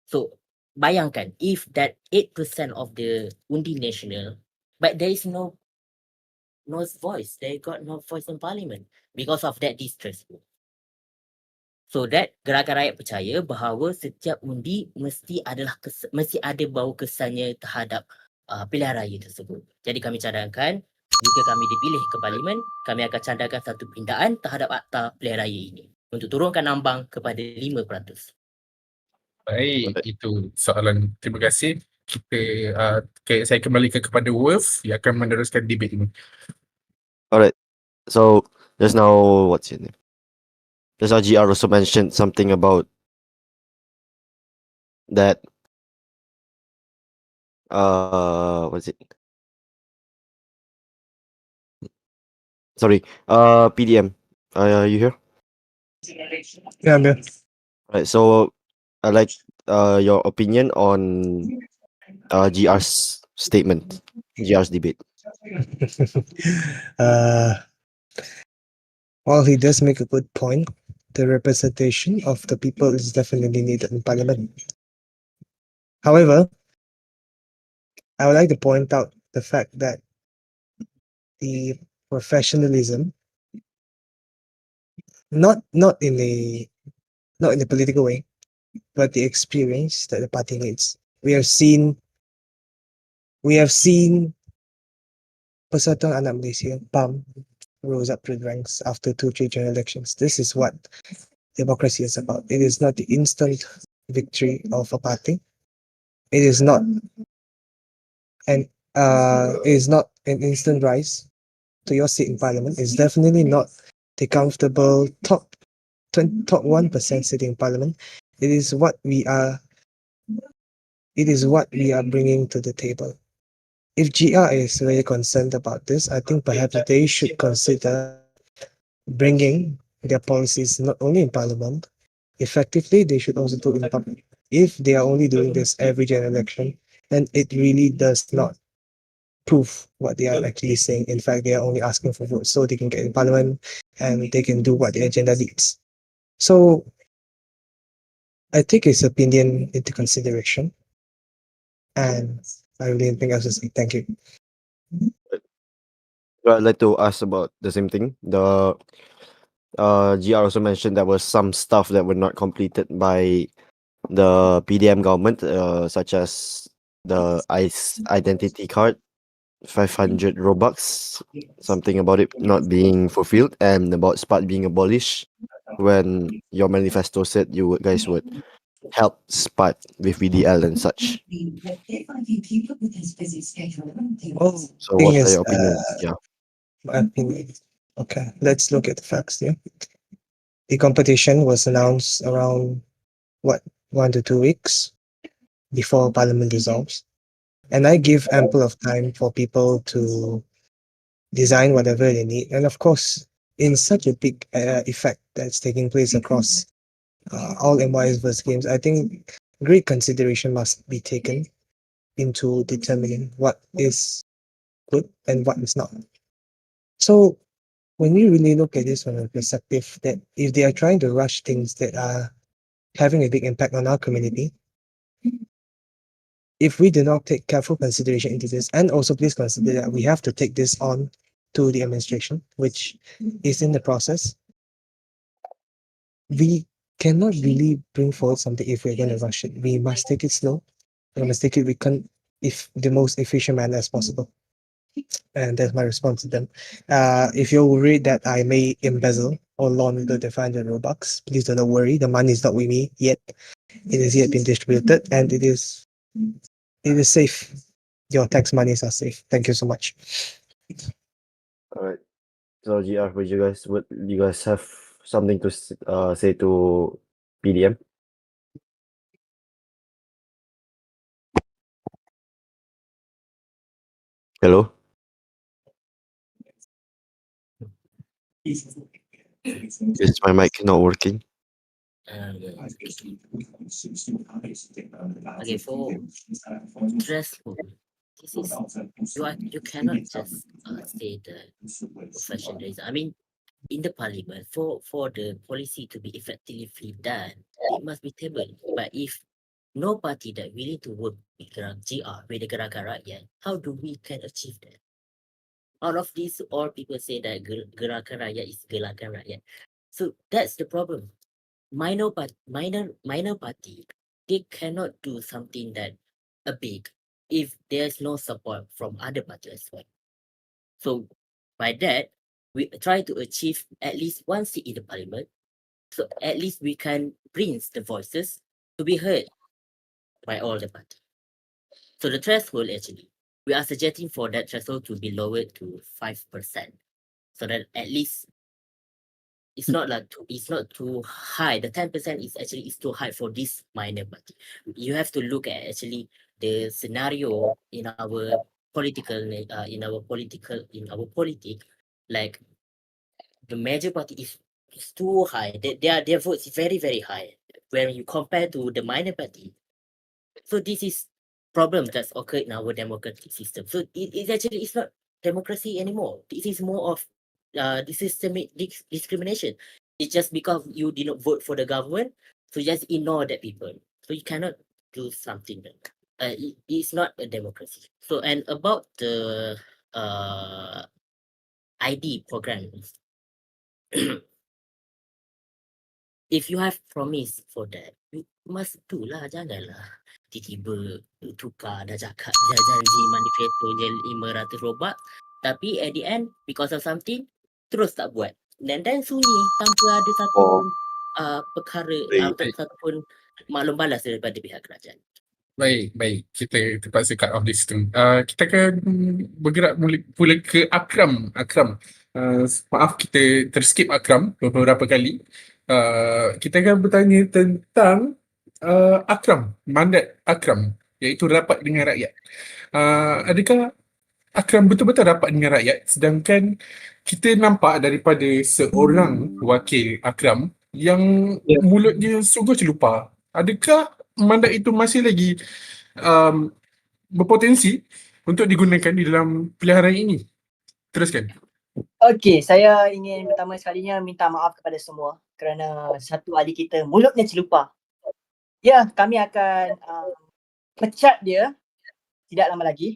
So bayangkan if that 8% of the undi nasional, but there is no voice, they got no voice in parliament because of that distress. So that Gerakan Rakyat percaya bahawa setiap undi mesti ada bau kesannya terhadap pilihan raya tersebut. Jadi kami cadangkan jika kami dipilih ke parlimen, kami akan cadangkan satu pindaan terhadap Akta Pilihan Raya ini untuk turunkan ambang kepada 5%. Baik, itu soalan. Terima kasih. Saya kembalikan kepada Wolf yang akan meneruskan debate ini. Alright. So just now, what's your name? Just now, GR also mentioned something about that. What's it? Sorry. PDM. You here? Yeah, I'm here. Right. So I like your opinion on GR's statement, GR's debate. While he does make a good point, the representation of the people is definitely needed in parliament. However, I would like to point out the fact that the professionalism, not in a political way, but the experience that the party needs. We have seen Persatuan Anak Malaysia, PAM, rose up to the ranks after 2-3 general elections. This is what democracy is about. It is not the instant victory of a party. It is not an instant rise to your seat in parliament. It's definitely not the comfortable top 1% sitting in parliament. It is what we are bringing to the table. If GR is very concerned about this, I think perhaps they should consider bringing their policies not only in parliament, effectively, they should also do it in public. If they are only doing this every general election, then it really does not prove what they are actually saying. In fact, they are only asking for votes so they can get in parliament and they can do what the agenda needs. So I take his opinion into consideration, and I really don't think else to say. Thank you. I'd like to ask about the same thing. The GR also mentioned there was some stuff that were not completed by the PDM government, such as the ICE identity card, 500 Robux, something about it not being fulfilled, and about SPAT being abolished, when your manifesto said guys would help SPAT with VDL and such. Well, So thing what are is, your opinions? Yeah. my opinion. Okay, let's look at the facts here. The competition was announced around what 1 to 2 weeks before Parliament dissolves, and I give ample of time for people to design whatever they need. And of course, in such a big effect that's taking place across all MYSverse games, I think great consideration must be taken into determining what is good and what is not. So when we really look at this from a perspective that if they are trying to rush things that are having a big impact on our community, if we do not take careful consideration into this, and also please consider that we have to take this on to the administration, which is in the process, we cannot really bring forward something if we're going to rush it. We must take it slow. We must take it if the most efficient manner as possible. And that's my response to them. If you're worried that I may embezzle or launder the 500 Robux, please do not worry. The money is not with me yet. It is yet being distributed, and it is safe. Your tax monies are safe. Thank you so much. All right. So GR, would you guys have something to say to PDM? Hello. Is my mic not working? Okay, for stressful, this is you cannot just say the professionalism. I mean, in the parliament, for the policy to be effectively done, it must be tabled. But if no party that willing to work with GR, with the Gerakan Rakyat, how do we can achieve that? All of these, all people say that Gerakan Rakyat is Gerakan Rakyat. So that's the problem. Minor party, they cannot do something that big if there's no support from other parties as well. So by that, we try to achieve at least one seat in the parliament. So at least we can bring the voices to be heard by all the parties. So the threshold actually, we are suggesting for that threshold to be lowered to 5%. So that at least it's not too high. The 10% is too high for this minor party. You have to look at actually the scenario in our political like the major party is too high. Their votes is very, very high when you compare to the minor party. So this is problem that's occurred in our democratic system. So it's not democracy anymore. This is more of the systemic discrimination. It's just because you did not vote for the government, so you just ignore that people. So you cannot do something. It's not a democracy. So and about the ID program, if you have promise for that, you must do lah. Janganlah tiba-tiba tukar dah cakap dah janji manifesto je 500 robak, tapi at the end because of something terus tak buat. Dan sunyi tanpa ada satu pun perkara atau satu pun maklum balas daripada pihak kerajaan. Baik. Kita terpaksa cut off di situ. Kita akan bergerak pula ke Akram. Maaf kita terskip Akram beberapa kali. Kita akan bertanya tentang Akram, mandat Akram, iaitu rapat dengan rakyat. Adakah Akram betul-betul rapat dengan rakyat, sedangkan kita nampak daripada seorang wakil Akram yang mulut dia sungguh celupa. Adakah mandat itu masih lagi um, berpotensi untuk digunakan di dalam pilihan raya ini? Teruskan. Okey, saya ingin pertama sekalinya minta maaf kepada semua kerana satu ahli kita mulutnya celupa. Ya, kami akan pecat dia tidak lama lagi.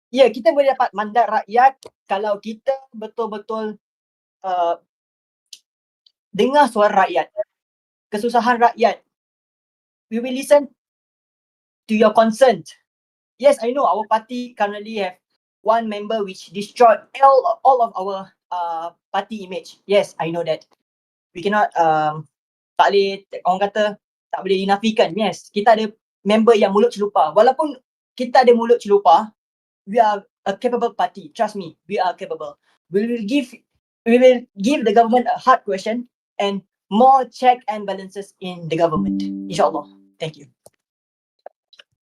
Ya, kita boleh dapat mandat rakyat kalau kita betul-betul dengar suara rakyat, kesusahan rakyat. We will listen to your concern. Yes, I know our party currently have one member which destroyed all of our party image. Yes, I know that. We cannot tak boleh, orang kata tak boleh dinafikan. Yes, kita ada member yang mulut celupa. Walaupun kita ada mulut celupa, we are a capable party. Trust me, we are capable. We will give the government a hard question and more check and balances in the government. InsyaAllah. Thank you.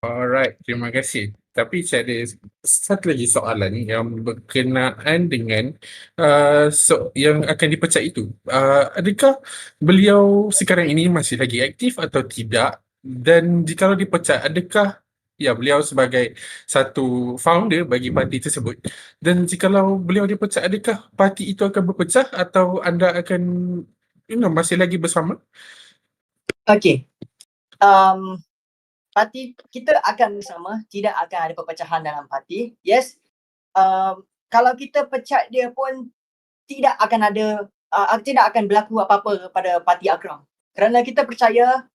Alright, terima kasih. Tapi saya ada satu lagi soalan yang berkenaan dengan yang akan dipecat itu. Adakah beliau sekarang ini masih lagi aktif atau tidak? Dan jikalau dipecat, adakah beliau sebagai satu founder bagi parti tersebut? Dan jikalau beliau dipecat, adakah parti itu akan berpecah atau anda akan masih lagi bersama? Okay. Parti kita akan bersama, tidak akan ada perpecahan dalam parti. Yes, kalau kita pecat dia pun tidak akan berlaku apa-apa pada parti Akram. Kerana kita percaya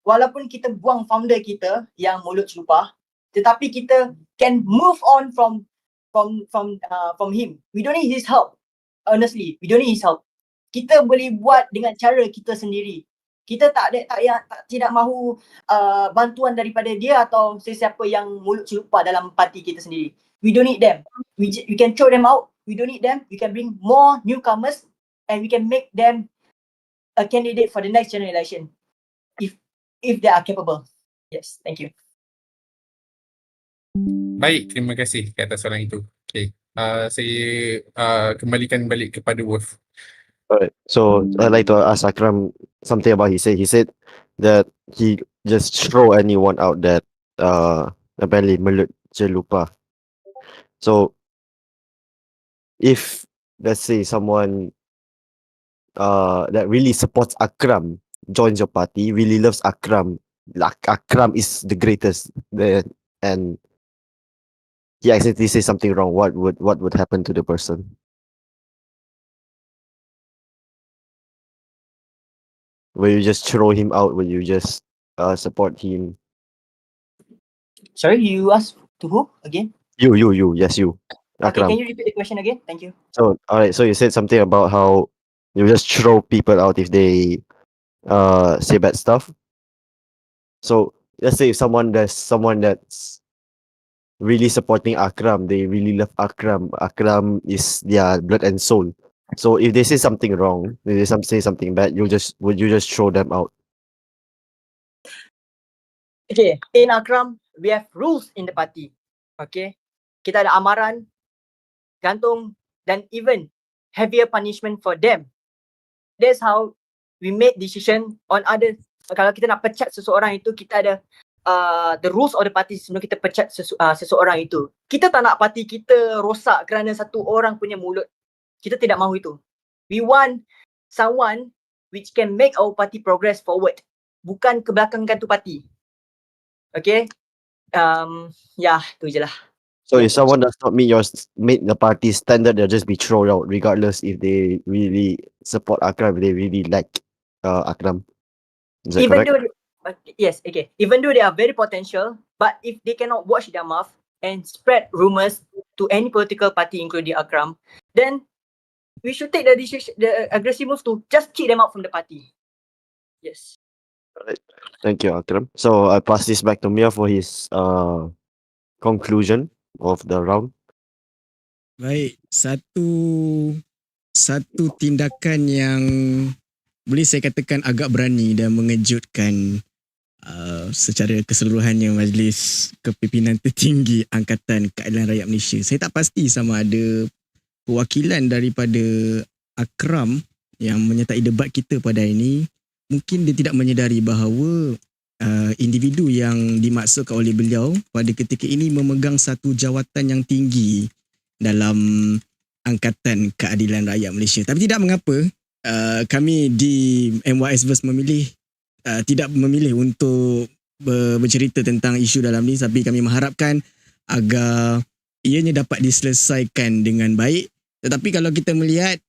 walaupun kita buang founder kita yang mulut celupa, tetapi kita can move on from him. We don't need his help. Honestly, we don't need his help. Kita boleh buat dengan cara kita sendiri. Kita tidak mahu bantuan daripada dia atau sesiapa yang mulut celupa dalam parti kita sendiri. We don't need them. We can throw them out. We don't need them. We can bring more newcomers and we can make them a candidate for the next general election if they are capable. Yes, thank you. Baik, terima kasih ke atas soalan itu. Okay. Saya kembalikan balik kepada Wolf. Alright, so I'd like to ask Akram something about he said that he just throw anyone out that apparently mulut celupa. So if let's say someone that really supports Akram joins your party, really loves Akram, like Akram is the greatest, and he accidentally says something wrong, what would happen to the person? Will you just throw him out? Will you just support him? Sorry, you asked to who again? You, yes, you. Okay, Akram. can you repeat the question again? Thank you. So, alright, so you said something about how you just throw people out if they say bad stuff. So, let's say if someone that's really supporting Akram, they really love Akram. Akram is their blood and soul. So if they say something wrong, if they say something bad, would you just throw them out? Okay, in Akram, we have rules in the party. Okay, kita ada amaran, gantung, dan even heavier punishment for them. That's how we make decision on other. Kalau kita nak pecat seseorang itu, kita ada the rules of the party sebelum kita pecat seseorang itu. Kita tak nak parti kita rosak kerana satu orang punya mulut. Kita tidak mahu itu. We want someone which can make our party progress forward. Bukan kebelakangkan tu parti. Okay. Tu je lah. So if someone does not meet the party's standard, they'll just be thrown out, regardless if they really support Akram, if they really like Akram. Is that Even correct? yes, okay. Even though they are very potential, but if they cannot watch their mouth and spread rumors to any political party, including Akram, then we should take the aggressive move to just kick them out from the party. Yes. Alright. Thank you, Akram. So I pass this back to Mia for his conclusion of the round. Baik, satu tindakan yang boleh saya katakan agak berani dan mengejutkan secara keseluruhannya Majlis Kepimpinan Tertinggi Angkatan Keadilan Rakyat Malaysia. Saya tak pasti sama ada perwakilan daripada Akram yang menyertai debat kita pada hari ini, mungkin dia tidak menyedari bahawa individu yang dimaksudkan oleh beliau pada ketika ini memegang satu jawatan yang tinggi dalam Angkatan Keadilan Rakyat Malaysia. Tapi tidak mengapa, kami di MYSverse tidak memilih untuk bercerita tentang isu dalam ni, tapi kami mengharapkan agar ianya dapat diselesaikan dengan baik. Tetapi kalau kita melihat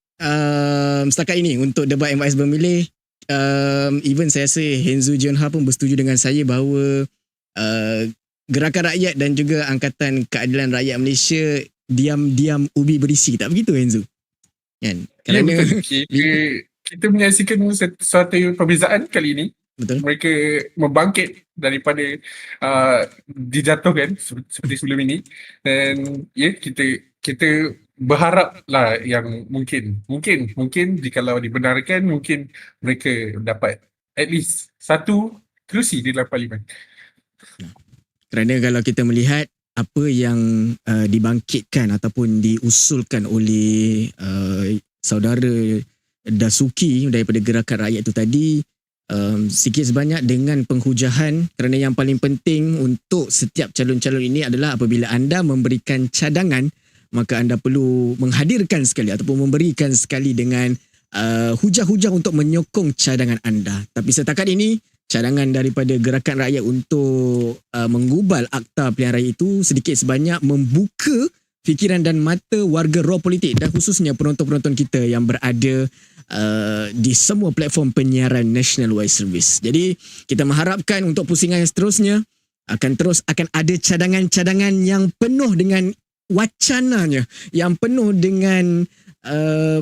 setakat ini untuk debat MYS memilih, even saya rasa Henzu Jionha pun bersetuju dengan saya bahawa Gerakan Rakyat dan juga Angkatan Keadilan Rakyat Malaysia diam-diam ubi berisi. Tak begitu, Henzu? Kan? Ya, Kerana betul. Kita menyaksikan suatu perbezaan kali ini. betul. Mereka membangkit daripada dijatuhkan seperti sebelum ini, dan ya, kita berharaplah yang mungkin jikalau dibenarkan, mungkin mereka dapat at least satu kerusi di dalam parlimen. Kerana kalau kita melihat apa yang dibangkitkan ataupun diusulkan oleh saudara Dasuki daripada Gerakan Rakyat itu tadi, sikit sebanyak dengan penghujahan, kerana yang paling penting untuk setiap calon-calon ini adalah apabila anda memberikan cadangan, maka anda perlu menghadirkan sekali ataupun memberikan sekali dengan hujah-hujah untuk menyokong cadangan anda. Tapi setakat ini, cadangan daripada Gerakan Rakyat untuk menggubal Akta Pilihan Raya itu sedikit sebanyak membuka fikiran dan mata warga ro-politik dan khususnya penonton-penonton kita yang berada di semua platform penyiaran National Wide Service. Jadi kita mengharapkan untuk pusingan yang seterusnya akan ada cadangan-cadangan yang penuh dengan wacananya, yang penuh dengan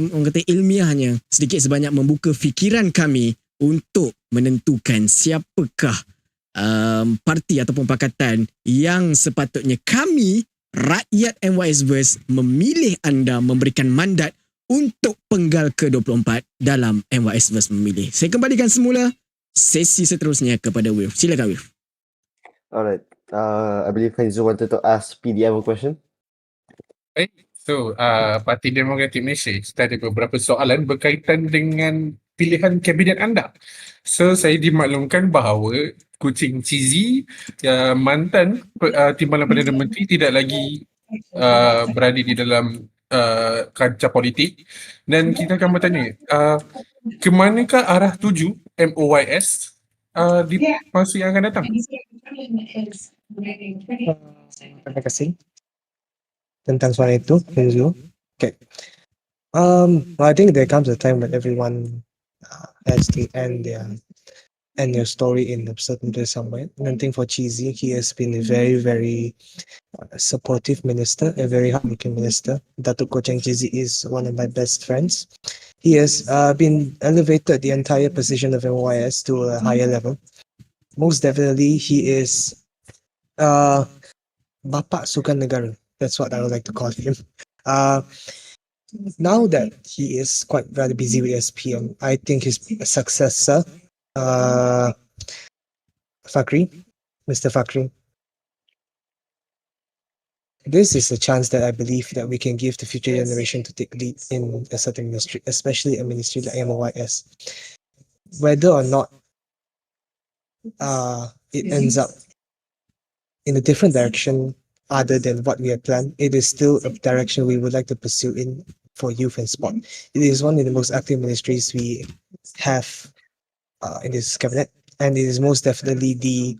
orang kata ilmiahnya, sedikit sebanyak membuka fikiran kami untuk menentukan siapakah parti ataupun pakatan yang sepatutnya kami rakyat MYSverse memilih anda, memberikan mandat untuk penggal ke-24 dalam MYSverse memilih. Saya kembalikan semula sesi seterusnya kepada Wirf. Silakan Wirf. Alright. I believe Henzo wanted to ask PDM a question. So, Parti Demokratik Malaysia, kita ada beberapa soalan berkaitan dengan pilihan kabinet anda. So, saya dimaklumkan bahawa kucing Cizi, mantan Timbalan Perdana Menteri, tidak lagi berada di dalam kancah politik, dan kita akan bertanya, ke manakah arah tuju MOYS di masa yang akan datang? Terima kasih tentang soalan itu, Henzo. Okay. I think there comes a time when everyone has to end their story in a certain place somewhere. And I think for Cheesy, he has been a very, very supportive minister, a very hardworking minister. Datuk Kocheng Cheesy is one of my best friends. He has been elevated the entire position of MYS to a higher level. Most definitely, he is Bapak Sukan Negara. That's what I would like to call him. Now that he is quite rather busy with SPM, I think his successor, Mr. Fakri, this is a chance that I believe that we can give the future generation to take lead in a certain ministry, especially a ministry like MOYS. Whether or not it ends up in a different direction other than what we had planned, it is still a direction we would like to pursue in for youth and sport. It is one of the most active ministries we have in this cabinet, and it is most definitely the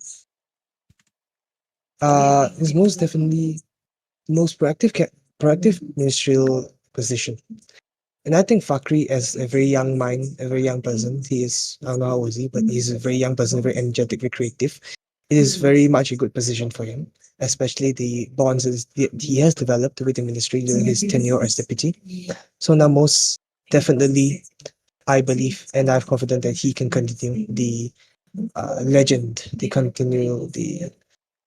most proactive ministerial position. And I think Fakri, as a very young mind, a very young person, I don't know how old is he, but he's a very young person, very energetic, very creative. It is very much a good position for him, especially the bonds that he has developed with the ministry during his tenure as deputy. So now most definitely, I believe and I'm confident that he can continue the legend, the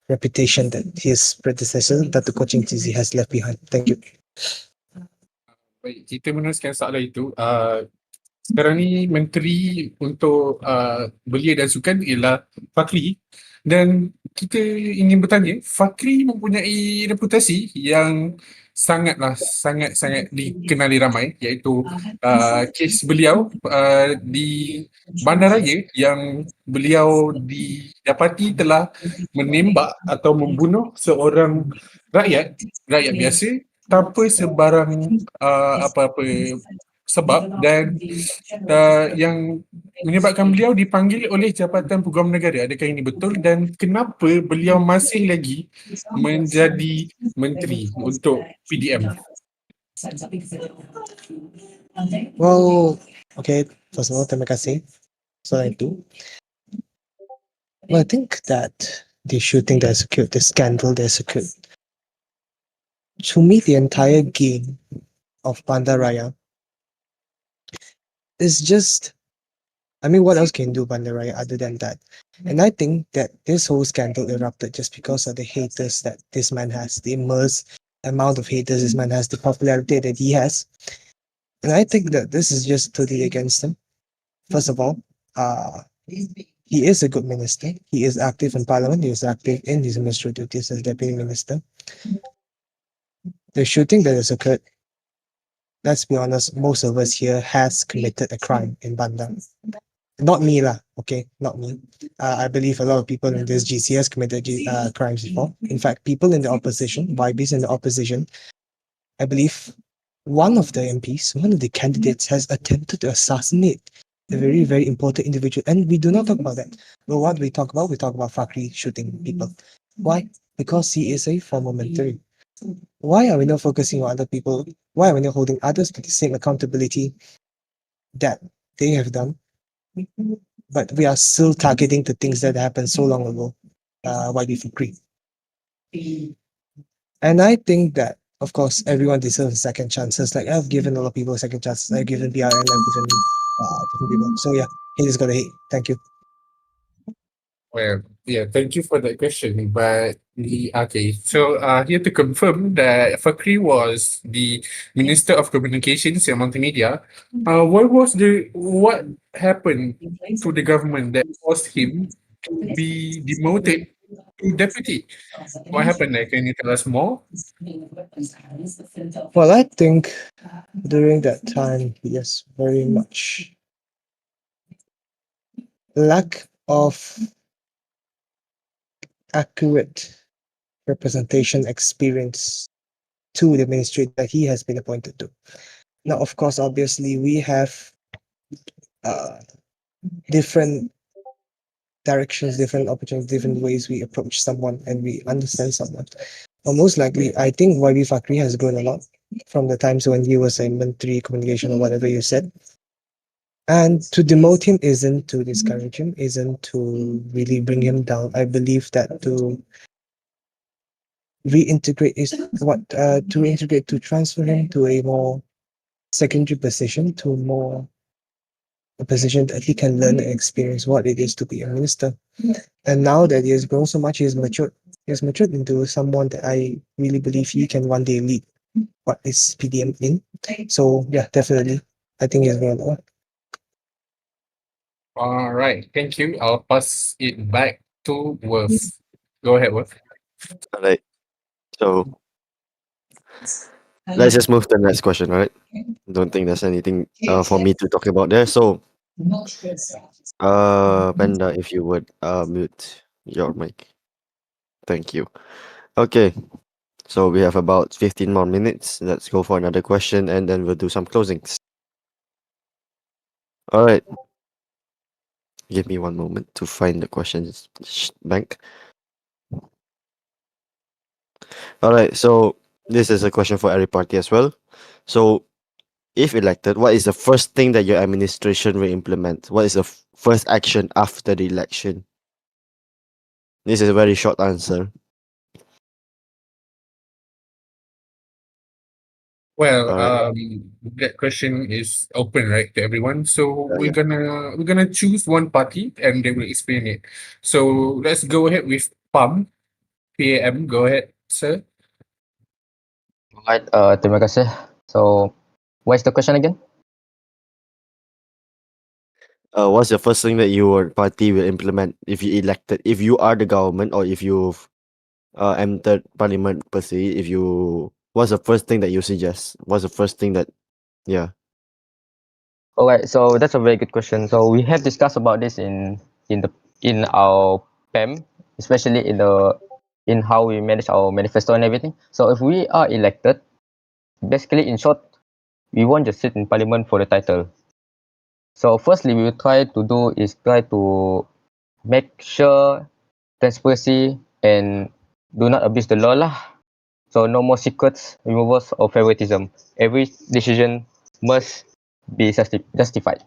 reputation that his predecessor, Datuk Kocheng Tizi, has left behind. Thank you. Baik, kita meneruskan soalan itu. Sekarang ni menteri untuk belia dan sukan ialah Fakri, dan kita ingin bertanya, Fakri mempunyai reputasi yang sangat dikenali ramai, iaitu kes beliau di bandaraya yang beliau didapati telah menembak atau membunuh seorang rakyat biasa tanpa sebarang apa-apa sebab, dan yang menyebabkan beliau dipanggil oleh Jabatan Peguam Negara. Adakah ini betul dan kenapa beliau masih lagi menjadi menteri untuk PDM? Well, okay. First of all, terima kasih. Soalan itu. Well, I think that the shooting that's occurred, the scandal that's occurred, to me, the entire game of Bandaraya is just, I mean, what else can you do Bandaraya other than that? And I think that this whole scandal erupted just because of the haters that this man has, the immense amount of haters this man has, the popularity that he has. And I think that this is just totally against him. First of all, he is a good minister. He is active in parliament. He is active in his ministerial duties as deputy minister. The shooting that has occurred, let's be honest, most of us here has committed a crime in Bandar. Not me lah, okay, not me. I believe a lot of people in this GC has committed crimes before. In fact, people in the opposition, YBs in the opposition, I believe one of the MPs, one of the candidates has attempted to assassinate a very, very important individual. And we do not talk about that. But what we talk about Fakri shooting people. Why? Because he is a former military. Why are we not focusing on other people? Why are we not holding others to the same accountability that they have done? But we are still targeting the things that happened so long ago. Why we Fakri? And I think that, of course, everyone deserves second chances. Like, I've given a lot of people second chances. I've given BRN, I've given different people. So yeah, haters gotta hate. Thank you. Well, yeah, thank you for that question. But okay, so here to confirm that Fakri was the Minister of Communications and Multimedia. What happened to the government that caused him to be demoted to deputy? What happened there? Can you tell us more? Well, I think during that time, yes, very much lack of accurate representation experience to the ministry that he has been appointed to. Now, of course, obviously, we have different directions, different opportunities, different ways we approach someone and we understand someone. But most likely, I think YB Fakri has grown a lot from the times when he was a Menteri Communication or whatever you said. And to demote him isn't to discourage him, isn't to really bring him down. I believe that to reintegrate is what to reintegrate, to transfer him to a more secondary position, to more a position that he can learn and experience what it is to be a minister. And now that he has grown so much, he has matured. He has matured into someone that I really believe he can one day lead what is PDM in. So yeah, definitely, I think he has grown a lot. All right, thank you. I'll pass it back to Worth. Go ahead, Worth. All right. So let's just move to the next question, all right? Don't think there's anything for me to talk about there. So, Panda, if you would mute your mic. Thank you. Okay. So we have about 15 more minutes. Let's go for another question and then we'll do some closings. All right. Give me one moment to find the questions bank. All right. So this is a question for every party as well. So if elected, what is the first thing that your administration will implement? What is the first action after the election? This is a very short answer. Well, Alright. that question is open, right, to everyone. So Yeah. we're gonna choose one party and they will explain it. So let's go ahead with PAM. Go ahead, sir. Alright, terima kasih. So, what's the question again? What's the first thing that your party will implement if you elected? If you are the government or if you've entered parliament per se, if you what's the first thing that you suggest? What's the first thing that, yeah. Alright, so that's a very good question. So we have discussed about this in our PEM, especially in how we manage our manifesto and everything. So if we are elected, basically in short, we won't just sit in parliament for the title. So firstly, we will try to make sure transparency and do not abuse the law lah. So no more secrets, removals, or favoritism. Every decision must be justified.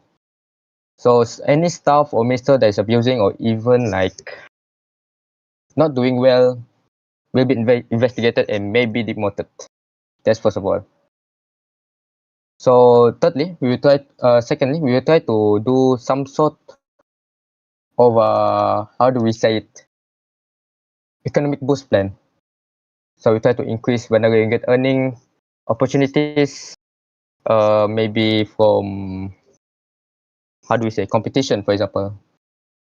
So any staff or minister that is abusing or even like not doing well will be investigated and may be demoted. That's first of all. So thirdly, secondly, we will try to do some sort of how do we say it, economic boost plan. So we try to increase whenever you get earning opportunities, maybe from how do we say competition, for example.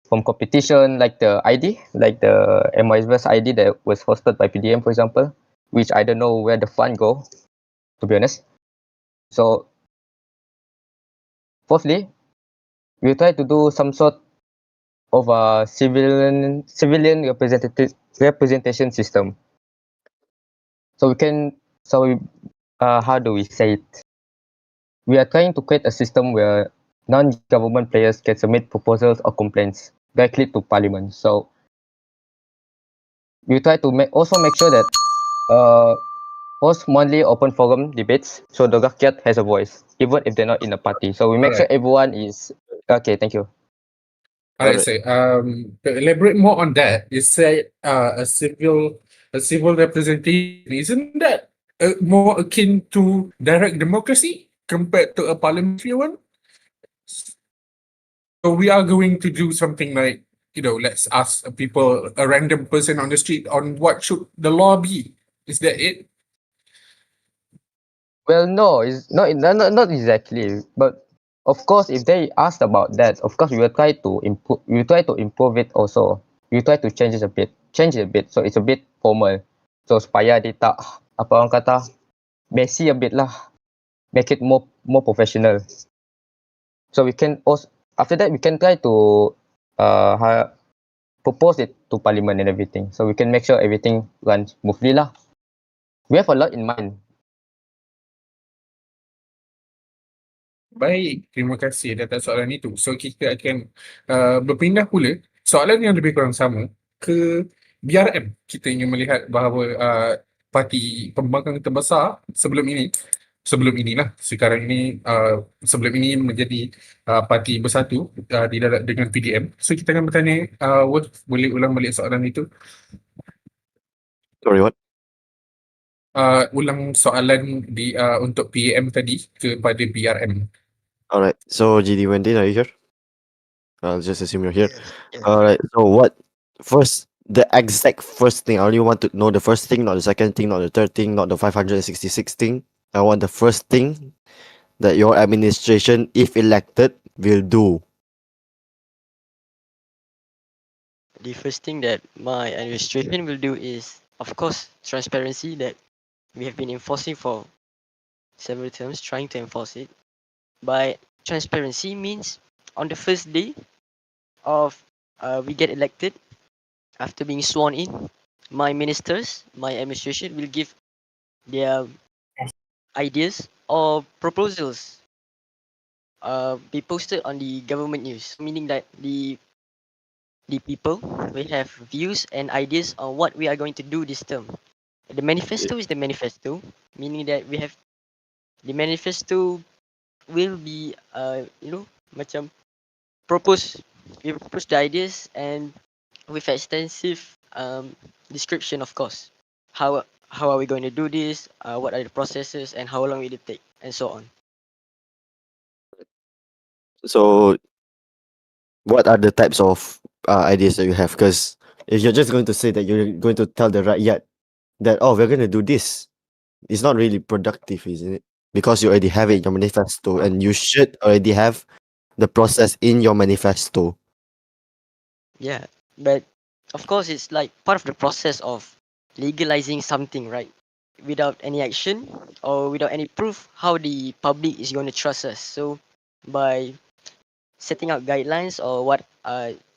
From competition like the ID, like the MYSverse ID that was hosted by PDM, for example, which I don't know where the fund go, to be honest. So fourthly, we try to do some sort of a civilian representation system. So how do we say it? We are trying to create a system where non-government players can submit proposals or complaints directly to Parliament. So we try to also make sure that host monthly open forum debates so the Rakyat has a voice, even if they're not in a party. So we make sure everyone is okay. Thank you. Alright, so to elaborate more on that, you said a civil representation. Isn't that more akin to direct democracy compared to a parliamentary one? So we are going to do something like, let's ask a random person on the street on what should the law be. Is that it? Well, no, it's not exactly. But of course, if they asked about that, of course we will try to improve. We will try to improve it also. We will try to change it a bit, so it's a bit formal. So supaya dia tak apa orang kata messy a bit lah. Make it more professional. So we can also after that we can try to propose it to Parliament and everything. So we can make sure everything runs smoothly lah. We have a lot in mind. Baik, terima kasih atas soalan itu. So kita akan berpindah pula soalan yang lebih kurang sama ke BRM. Kita ingin melihat bahawa parti pembangkang terbesar sebelum ini menjadi parti bersatu dengan PDM. So kita akan bertanya, Wolf, boleh ulang balik soalan itu? Sorry, what? Ulang soalan untuk PDM tadi kepada BRM. Alright, so GD Wendy, are you here? I'll just assume you're here. Yeah. Alright, so the exact first thing, I only want to know the first thing, not the second thing, not the third thing, not the 566 thing. I want the first thing that your administration, if elected, will do. The first thing that my administration will do is, of course, transparency that we have been enforcing for several terms, trying to enforce it. By transparency means on the first day of we get elected, after being sworn in, my ministers, my administration will give their ideas or proposals be posted on the government news, meaning that the people will have views and ideas on what we are going to do this term. The manifesto is the manifesto, meaning that the manifesto will be macam we propose the ideas and with extensive description, of course. How are we going to do this? What are the processes and how long will it take, and so on. So, what are the types of ideas that you have? Because if you're just going to say that you're going to tell the rakyat that, oh, we're going to do this, it's not really productive, isn't it? Because you already have it in your manifesto, and you should already have the process in your manifesto. Yeah, but of course it's like part of the process of legalizing something, right? without any action or without any proof, how the public is going to trust us. So by setting out guidelines or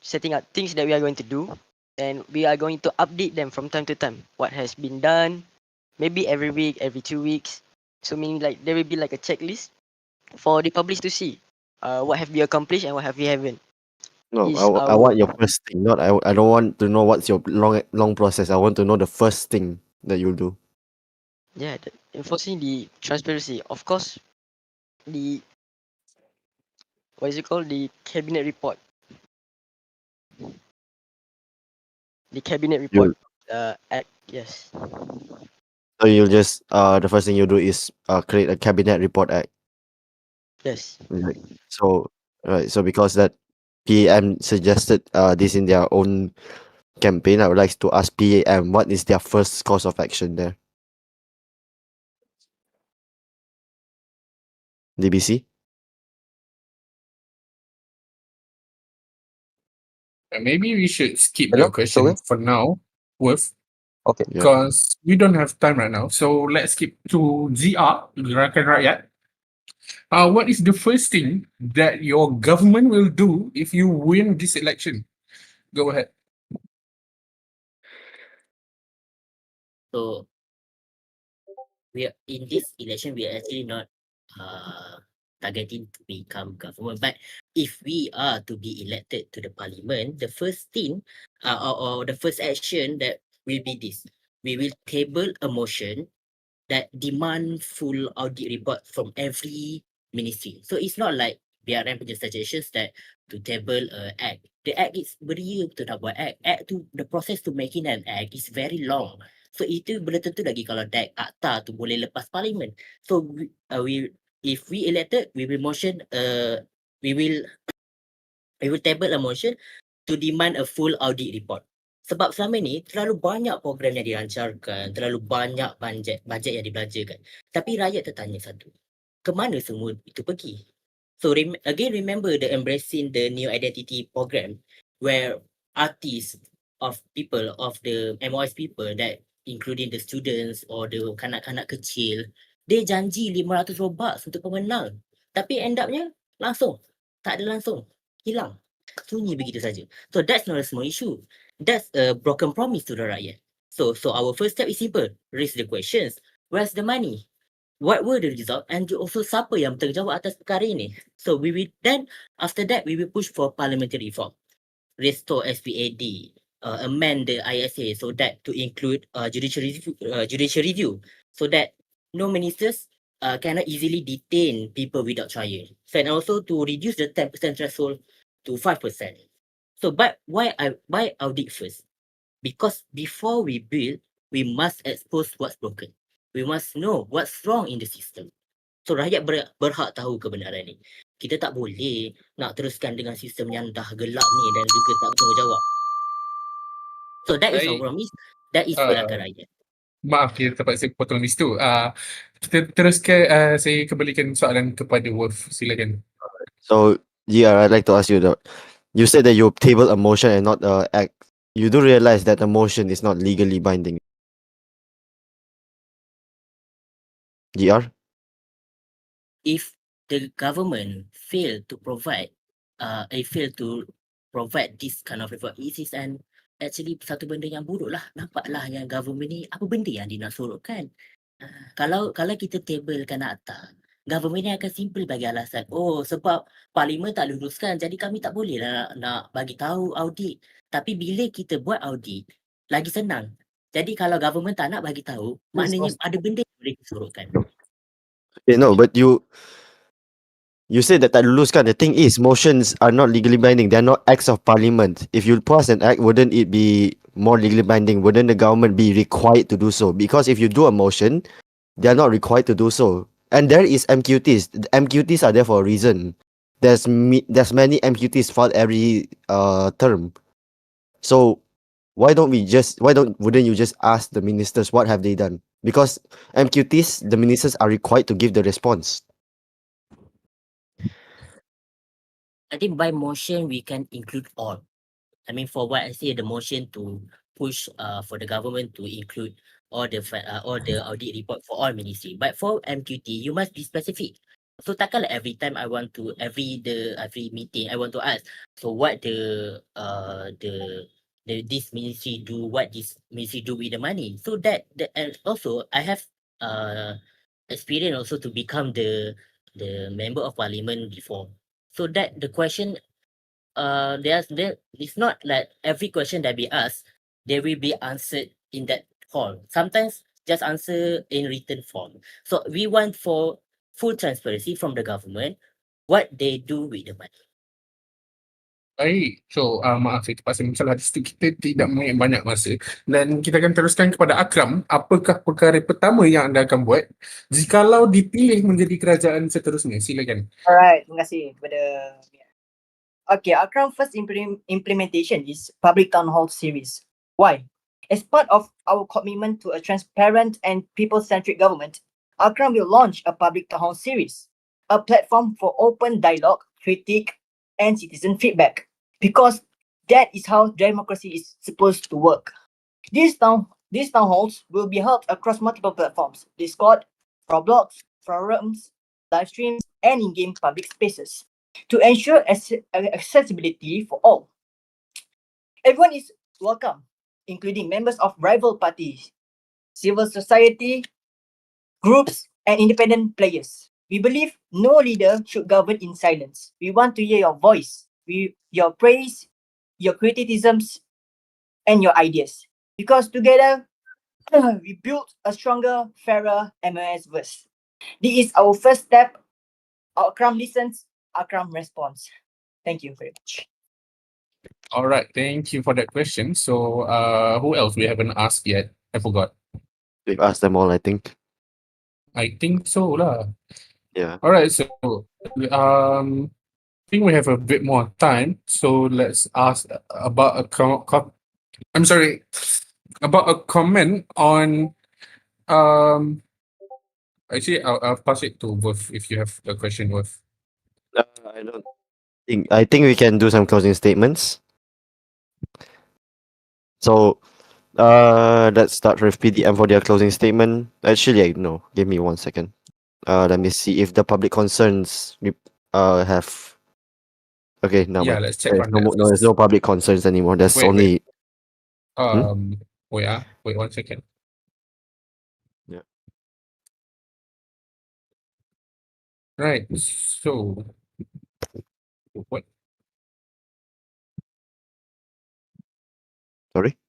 setting out things that we are going to do, and we are going to update them from time to time. What has been done, maybe every week, every 2 weeks. So meaning like there will be like a checklist for the public to see what have we accomplished and what have we haven't. No, Is I want our your first thing. Not I don't want to know what's your long process. I want to know the first thing that you'll do. yeah, enforcing the transparency. Of course, the what is it called? The cabinet report. The cabinet report You act. Yes. so you'll just the first thing you do is create a cabinet report act. Yes. Like, so right. So because that PAM suggested this in their own campaign, I would like to ask PAM what is their first course of action there. DBC. Maybe we should skip Hello, your question sorry. for now, Wolf, Okay. Yeah. because we don't have time right now. So let's skip to Gerakan Rakyat. What is the first thing that your government will do if you win this election? Go ahead. So we are in this election. We are actually not targeting to become government. But if we are to be elected to the parliament, the first thing or the first action that will be this: we will table a motion that demand full audit report from every ministry. So it's not like BRM punya suggestions that to table a act. The act is beria betul nak buat act. Act tu, the process to making an act is very long. So itu belum tentu lagi kalau akta tu boleh lepas parlimen. So if we elected, we will motion we will table a motion to demand a full audit report. Sebab selama ni terlalu banyak program yang dilancarkan, terlalu banyak bajet yang dibelanjakan. Tapi rakyat tertanya satu, ke mana semua itu pergi? So again remember the embracing the new identity program where artists of people of the MOS people that including the students or the kanak-kanak kecil, dia janji 500 robux untuk pemenang. Tapi end upnya langsung, tak ada langsung, hilang. Sunyi begitu saja. So that's not a small issue. That's a broken promise to the rakyat. So our first step is simple. Raise the questions. Where's the money? What were the result? And also siapa yang bertanggungjawab atas perkara ini? So we will then after that we will push for parliamentary reform. Restore SPAD. Amend the ISA so that to include judicial review so that no ministers cannot easily detain people without trial. So, and also to reduce the 10% threshold to 5%. So but why audit first? Because before we build, we must expose what's broken. We must know what's wrong in the system. So rakyat berhak tahu kebenaran ni. Kita tak boleh nak teruskan dengan sistem yang dah gelap ni dan juga tak bertanggungjawab. So that is our Baik. promise. That is Gerakan Rakyat. Maaf, kita terpaksa potong di situ. Kita teruskan, saya kembalikan soalan kepada Wolf. Silakan. So yeah, I'd like to ask you that you said that you table a motion and not act. You do realize that the motion is not legally binding. GR? If the government fail to provide this kind of report, it is actually satu benda yang buruk lah. Nampaklah yang government ni apa benda yang dia nak sorokkan. Kalau kita tablekan akta, government ni akan simple bagi alasan, oh sebab parlimen tak luluskan jadi kami tak boleh lah nak bagi tahu audit. Tapi bila kita buat audit, lagi senang. Jadi kalau government tak nak bagi tahu, maknanya ada benda yang boleh disorokkan. Okay, no, but you said that tak lulus kan. The thing is, motions are not legally binding. They're not acts of parliament. If you pass an act, wouldn't it be more legally binding? Wouldn't the government be required to do so? Because if you do a motion, they are not required to do so. And there is MQTs. The MQTs are there for a reason. There's many MQTs filed every term. So wouldn't you just ask the ministers what have they done? Because MQTs, the ministers are required to give the response. I think by motion we can include all. I mean, for what I say, the motion to push for the government to include all the audit report for all ministry. But for MQT, you must be specific. So takkanlah every time every meeting I want to ask, so what this ministry do, what this ministry do with the money. So and also I have experience also to become the member of parliament before. So that the question it's not like every question that we ask they will be answered in that hall. Sometimes just answer in written form. So we want for full transparency from the government what they do with the money. Baik. So, maaf saya terpaksa mensalah di situ. Kita tidak mempunyai banyak masa. Dan kita akan teruskan kepada Akram. Apakah perkara pertama yang anda akan buat jikalau dipilih menjadi kerajaan seterusnya? Silakan. Alright, terima kasih kepada. Okay, our current first implementation is public town hall series. Why? As part of our commitment to a transparent and people-centric government, Akram will launch a public town hall series, a platform for open dialogue, critique, and citizen feedback. Because that is how democracy is supposed to work. These town halls will be held across multiple platforms: Discord, Roblox, forums, live streams, and in-game public spaces, to ensure accessibility for all. Everyone is welcome, including members of rival parties, civil society, groups, and independent players. We believe no leader should govern in silence. We want to hear your voice, your praise, your criticisms, and your ideas. Because together, we build a stronger, fairer MYSverse. This is our first step. Akram listens, Akram responds. Thank you very much. All right. Thank you for that question. So, who else we haven't asked yet? I forgot. We've asked them all, I think. I think so lah. Yeah. All right. So, I think we have a bit more time. So let's ask about about a comment on. Actually, I'll pass it to Wolf if you have the question, Wolf. I don't think. I think we can do some closing statements. So, let's start with PDM for their closing statement. Actually, no. Give me 1 second. Let me see if the public concerns have. Okay, no. Yeah, let's check on that No, there's first. no public concerns anymore. There's Wait, only. Wait 1 second. Yeah. Right. So, what? Sorry.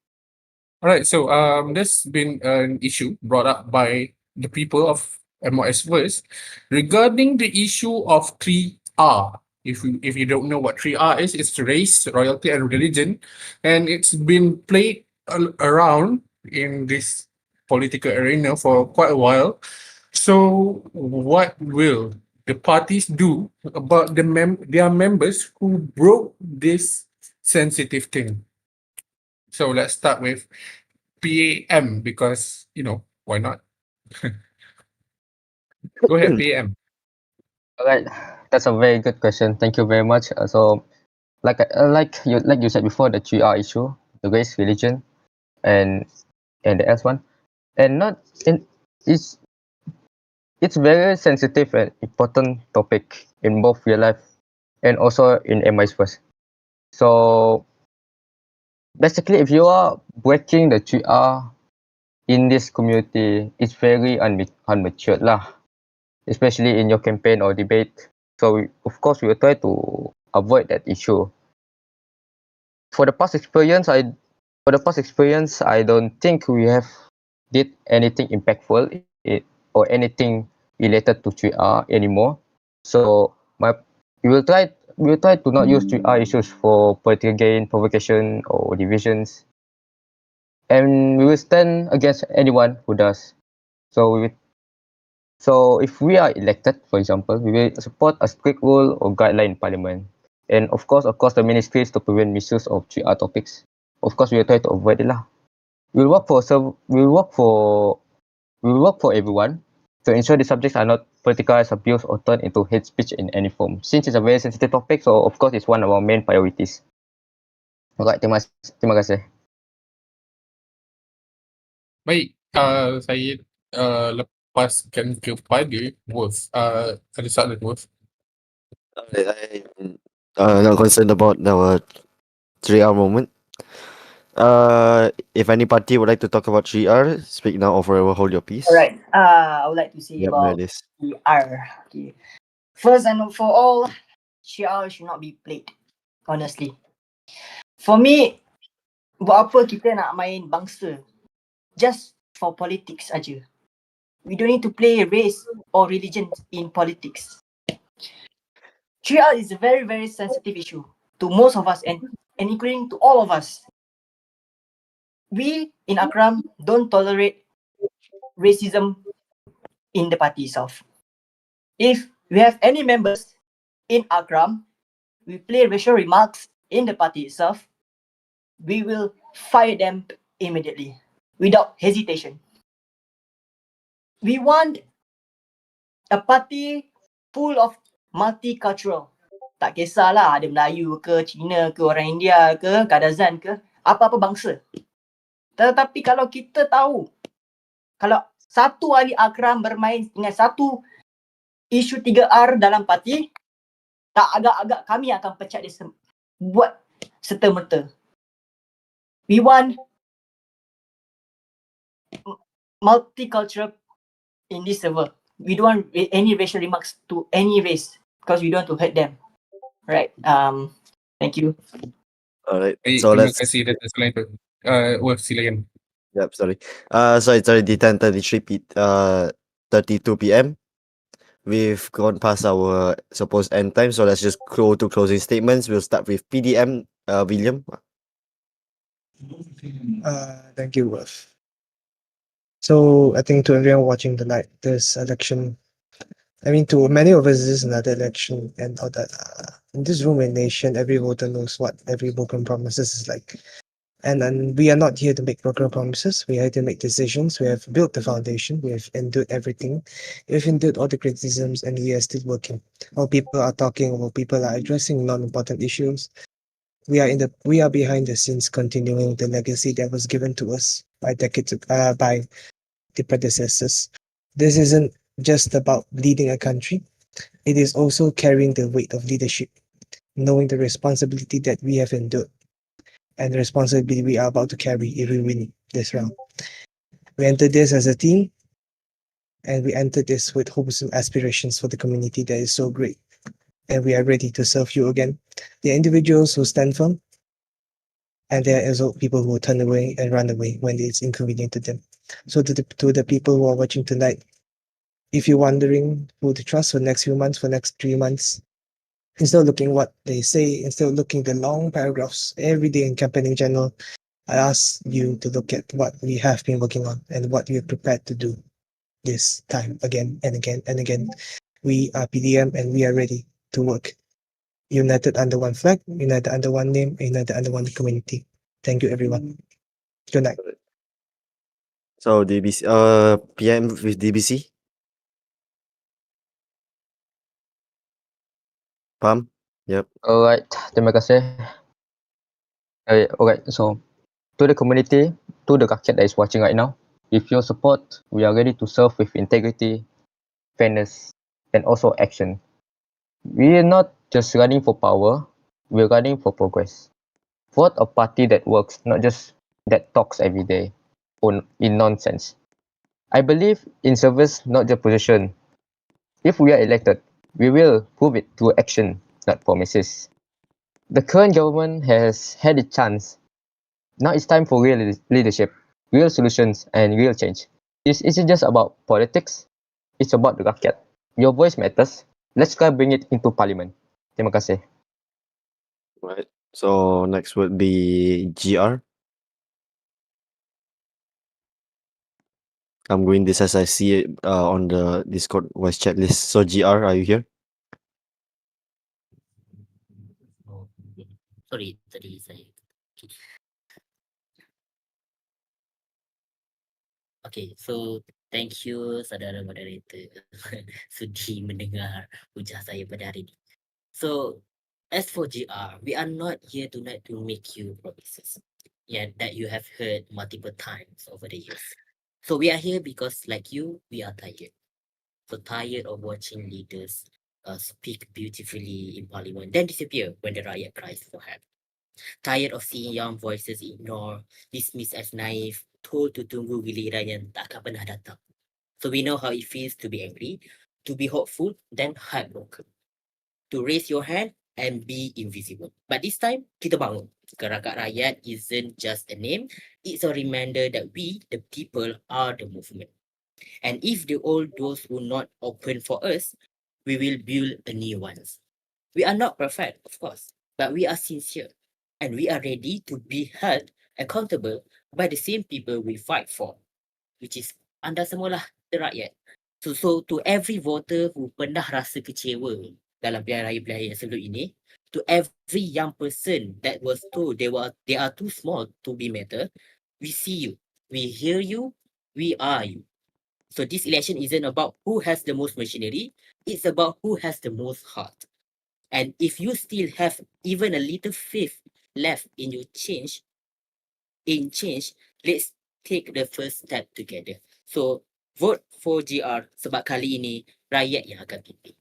All right. So, there's been an issue brought up by the people of MYSverse regarding the issue of 3R. If you don't know what 3R is, it's race, royalty, and religion, and it's been played around in this political arena for quite a while. So, what will the parties do about their members who broke this sensitive thing? So let's start with PAM because why not? Go ahead, PAM. Alright, that's a very good question. Thank you very much. So, like you said before, the 3R issue, the race, religion, and the S one, and not in it's very sensitive and important topic in both real life and also in MYSverse. So basically, if you are breaking the 3R in this community, it's very unmatured lah, especially in your campaign or debate. So of course we will try to avoid that issue. For the past experience, I don't think we have did anything impactful or anything related to 3R anymore. So we will try to not use 3R issues for political gain, provocation, or divisions, and we will stand against anyone who does. So if we are elected, for example, we will support a strict rule or guideline in parliament, and of course the ministries to prevent misuse of 3R topics. Of course, we will try to avoid it lah. We will work for everyone to ensure the subjects are not politicized, abused, or turned into hate speech in any form. Since it's a very sensitive topic, so of course it's one of our main priorities. Alright, terima kasih. Baik. Saya lepaskan kepada Wolf. Ada soalan Wolf? I'm not concerned about our 3R moment. If any party would like to talk about 3R, speak now or forever hold your peace. Alright. I would like to say Yep, there about it is. PR. Okay. First and for all, PR should not be played. Honestly. For me, buat apa kita nak main bangsa? Just for politics aja. We don't need to play race or religion in politics. 3R is a very, very sensitive issue to most of us and including to all of us. We in Akram don't tolerate racism in the party itself. If we have any members in Akram, we play racial remarks in the party itself, we will fire them immediately without hesitation. We want a party full of multicultural. Tak kisahlah ada Melayu ke, Cina ke, orang India ke, Kadazan ke, apa-apa bangsa. Tetapi kalau kita tahu, kalau satu ahli Akram bermain dengan satu isu 3R dalam parti, tak agak-agak kami akan pecat dia buat serta-merta. We want multicultural in this server. We don't want any racial remarks to any race because we don't want to hurt them. Right. Thank you. Alright. Baik, So terima let's kasih atas soalan itu. Wolf, silakan. Yep, sorry. Sorry, the 32 PM. We've gone past our supposed end time, so let's just go to closing statements. We'll start with PDM, William. Thank you, Wolf. So I think to everyone watching tonight, this election, I mean, to many of us, this is another election, and all that. In this room and nation, every voter knows what every broken promises is like. And we are not here to make broken promises. We are here to make decisions. We have built the foundation. We have endured everything. We've endured all the criticisms, and we are still working. While people are talking, while people are addressing non-important issues, we are behind the scenes, continuing the legacy that was given to us by by the predecessors. This isn't just about leading a country. It is also carrying the weight of leadership, knowing the responsibility that we have endured and the responsibility we are about to carry if we win this round. We entered this as a team, and we entered this with hopes and aspirations for the community that is so great. And we are ready to serve you again. The individuals who stand firm, and there are also people who will turn away and run away when it's inconvenient to them. So to the people who are watching tonight, if you're wondering who to trust for the next few months, for the next 3 months, instead of looking what they say, instead of looking the long paragraphs every day in campaigning channel, I ask you to look at what we have been working on and what we are prepared to do this time again and again and again. We are PDM and we are ready to work. United under one flag, united under one name, united under one community. Thank you, everyone. Good night. So DBC, PM with DBC. Pam. Yep. Alright, terima kasih. Alright, so to the community, to the rakyat that is watching right now, with your support, we are ready to serve with integrity, fairness, and also action. We are not just running for power, we are running for progress. Vote a party that works, not just that talks every day in nonsense. I believe in service, not just position. If we are elected, we will prove it through action, not promises. The current government has had a chance. Now it's time for real leadership, real solutions, and real change. This isn't just about politics, it's about the rakyat. Your voice matters. Let's try bring it into parliament. Terima kasih. Right. So next would be GR. I'm going this as I see it on the Discord voice chat list. So GR, are you here? Sorry, tadi saya. Okay, so thank you saudara moderator sudi mendengar hujah saya pada hari ini. So as for GR, we are not here tonight to make you promises that you have heard multiple times over the years. So we are here because, like you, we are tired. So tired of watching leaders speak beautifully in parliament, then disappear when the rakyat cries for help. Tired of seeing young voices ignored, dismissed as naive, told to tunggu giliran yang tak akan pernah datang. So we know how it feels to be angry, to be hopeful, then heartbroken. To raise your hand and be invisible. But this time, kita bangun. Gerakan Rakyat isn't just a name, it's a reminder that we, the people, are the movement. And if the old doors will not open for us, we will build a new ones. We are not perfect, of course, but we are sincere. And we are ready to be held accountable by the same people we fight for, which is anda semualah, the rakyat. So to every voter who pernah rasa kecewa dalam pilihan raya sebelum ini, to every young person that was told they are too small to be matter, we see you, we hear you, we are you. So this election isn't about who has the most machinery, it's about who has the most heart. And if you still have even a little faith left in your change, let's take the first step together. So vote for GR sebab kali ini rakyat yang akan pilih.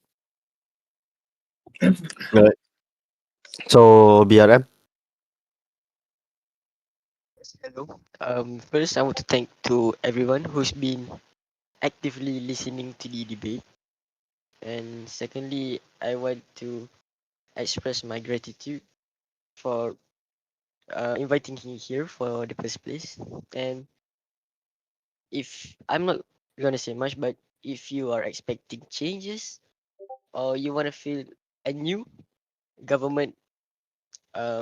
So BRM. Hello. First, I want to thank to everyone who's been actively listening to the debate. And secondly, I want to express my gratitude for inviting me here for the first place. And if I'm not gonna say much, but if you are expecting changes or you want to feel a new government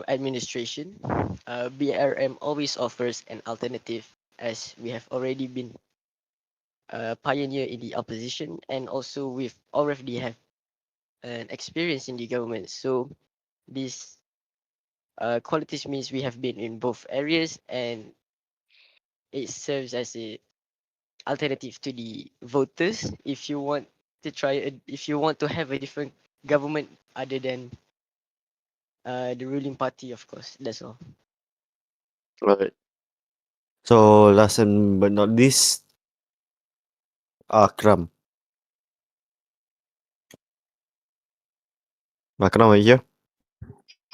administration, BRM always offers an alternative, as we have already been pioneer in the opposition, and also we've already have an experience in the government. So these qualities means we have been in both areas, and it serves as a alternative to the voters if you want to if you want to have a different government other than the ruling party, of course. That's all. Right. So last but not least, Akram. Akram, are you here?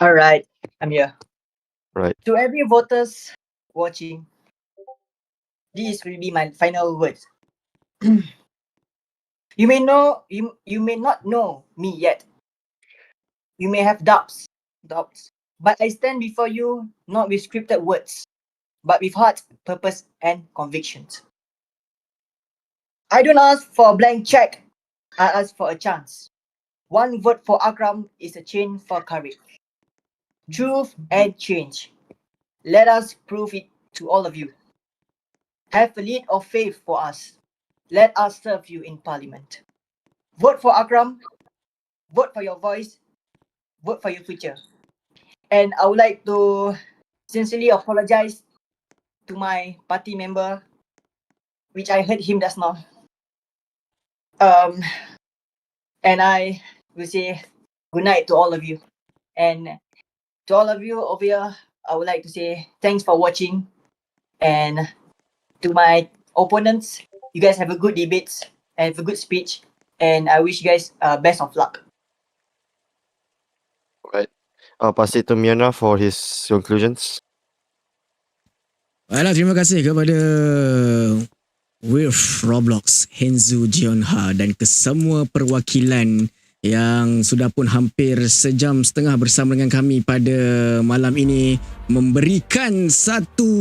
All right, I'm here. Right. To every voters watching, these will be my final words. You may not know me yet. You may have doubts, but I stand before you not with scripted words, but with heart, purpose, and convictions. I don't ask for a blank check. I ask for a chance. One vote for Akram is a chain for courage, truth, and change. Let us prove it to all of you. Have a lead of faith for us. Let us serve you in Parliament. Vote for Akram. Vote for your voice. Vote for your future. And I would like to sincerely apologize to my party member, which I heard him just now. And I will say good night to all of you. And to all of you over here, I would like to say thanks for watching. And to my opponents, you guys have a good debates, have a good speech, and I wish you guys best of luck. Right. I'll pass it to Miana for his conclusions. Baiklah, terima kasih kepada Wilf Roblox, Henzu Jionha dan kesemua perwakilan yang sudah pun hampir sejam setengah bersama dengan kami pada malam ini, memberikan satu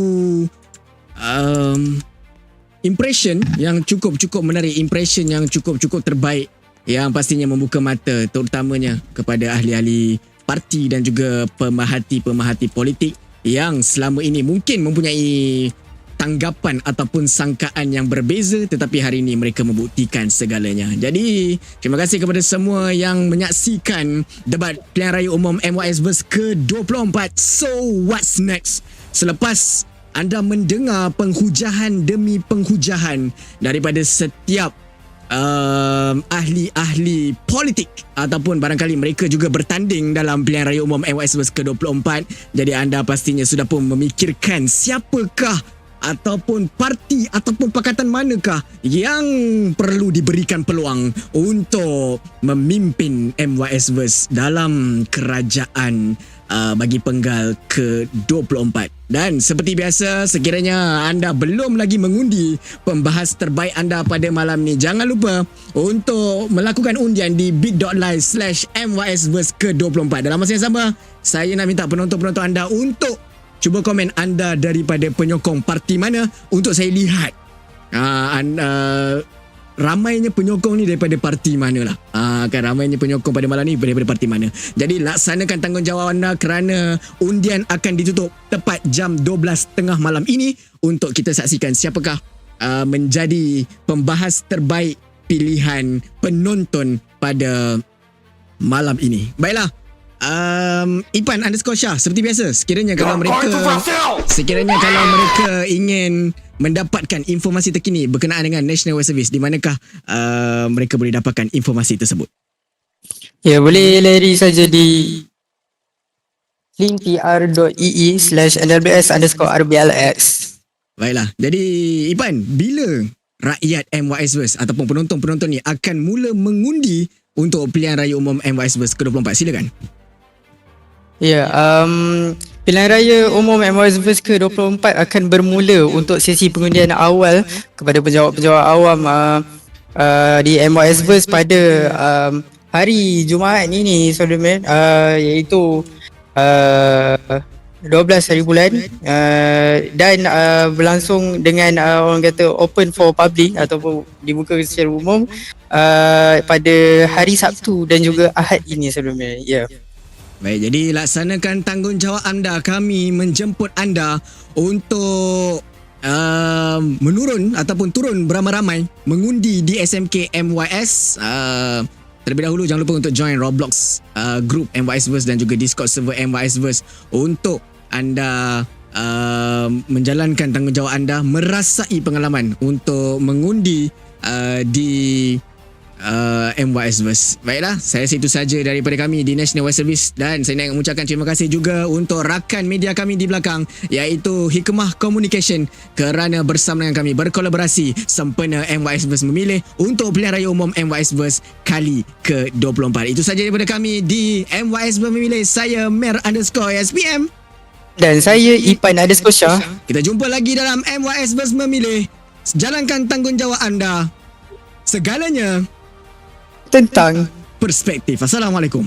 impression yang cukup menarik, impression yang cukup terbaik, yang pastinya membuka mata terutamanya kepada ahli-ahli parti dan juga pemerhati politik yang selama ini mungkin mempunyai tanggapan ataupun sangkaan yang berbeza, tetapi hari ini mereka membuktikan segalanya. Jadi, terima kasih kepada semua yang menyaksikan debat Pilihan Raya Umum MYSverse ke-24. So, what's next? Selepas anda mendengar penghujahan demi penghujahan daripada setiap ahli-ahli politik, ataupun barangkali mereka juga bertanding dalam Pilihan Raya Umum MYSverse ke-24, jadi anda pastinya sudah pun memikirkan siapakah ataupun parti ataupun pakatan manakah yang perlu diberikan peluang untuk memimpin MYSverse dalam kerajaan bagi penggal ke-24. Dan seperti biasa, sekiranya anda belum lagi mengundi pembahas terbaik anda pada malam ni, jangan lupa untuk melakukan undian di bit.ly/MYSverse ke-24. Dalam masa yang sama, saya nak minta penonton-penonton anda untuk cuba komen anda daripada penyokong parti mana untuk saya lihat ramainya penyokong ni daripada parti mana lah. Kan ramainya penyokong pada malam ni daripada parti mana. Jadi laksanakan tanggungjawab anda kerana undian akan ditutup tepat jam 12.30 malam ini untuk kita saksikan siapakah menjadi pembahas terbaik pilihan penonton pada malam ini. Baiklah. Ipan _Syah seperti biasa, sekiranya kalau mereka ingin mendapatkan informasi terkini berkenaan dengan National Wealth Service, di manakah mereka boleh dapatkan informasi tersebut? Ya, boleh lari saja di linktr.ee/nlbs_rbls. Baiklah, jadi Ipan, bila rakyat MYSverse ataupun penonton-penonton ni akan mula mengundi untuk pilihan raya umum MYSverse ke-24? Silakan. Ya, pilihan raya umum MYSverse ke-24 akan bermula untuk sesi pengundian awal kepada penjawat-penjawat awam di MYSverse pada hari Jumaat ni saudara, iaitu 12 hari bulan, dan berlangsung dengan orang kata open for public ataupun dibuka secara umum pada hari Sabtu dan juga Ahad ini saudara. Ya. Baik, jadi laksanakan tanggungjawab anda. Kami menjemput anda untuk menurun ataupun turun beramai-ramai mengundi di SMK MYS. Terlebih dahulu jangan lupa untuk join Roblox group MYSverse dan juga Discord server MYSverse untuk anda menjalankan tanggungjawab anda, merasai pengalaman untuk mengundi di MYSverse. Baiklah, saya rasa itu saja daripada kami di National Wealth Service, dan saya nak mengucapkan terima kasih juga untuk rakan media kami di belakang iaitu Hikmah Communication kerana bersama dengan kami berkolaborasi sempena MYSverse memilih untuk pilihan raya umum MYSverse kali ke-24. Itu saja daripada kami di MYSverse memilih. Saya Mer_SPM Dan saya Ipan _Syah. Kita jumpa lagi dalam MYSverse memilih. Jalankan tanggungjawab anda. Segalanya Tentang perspektif. Assalamualaikum.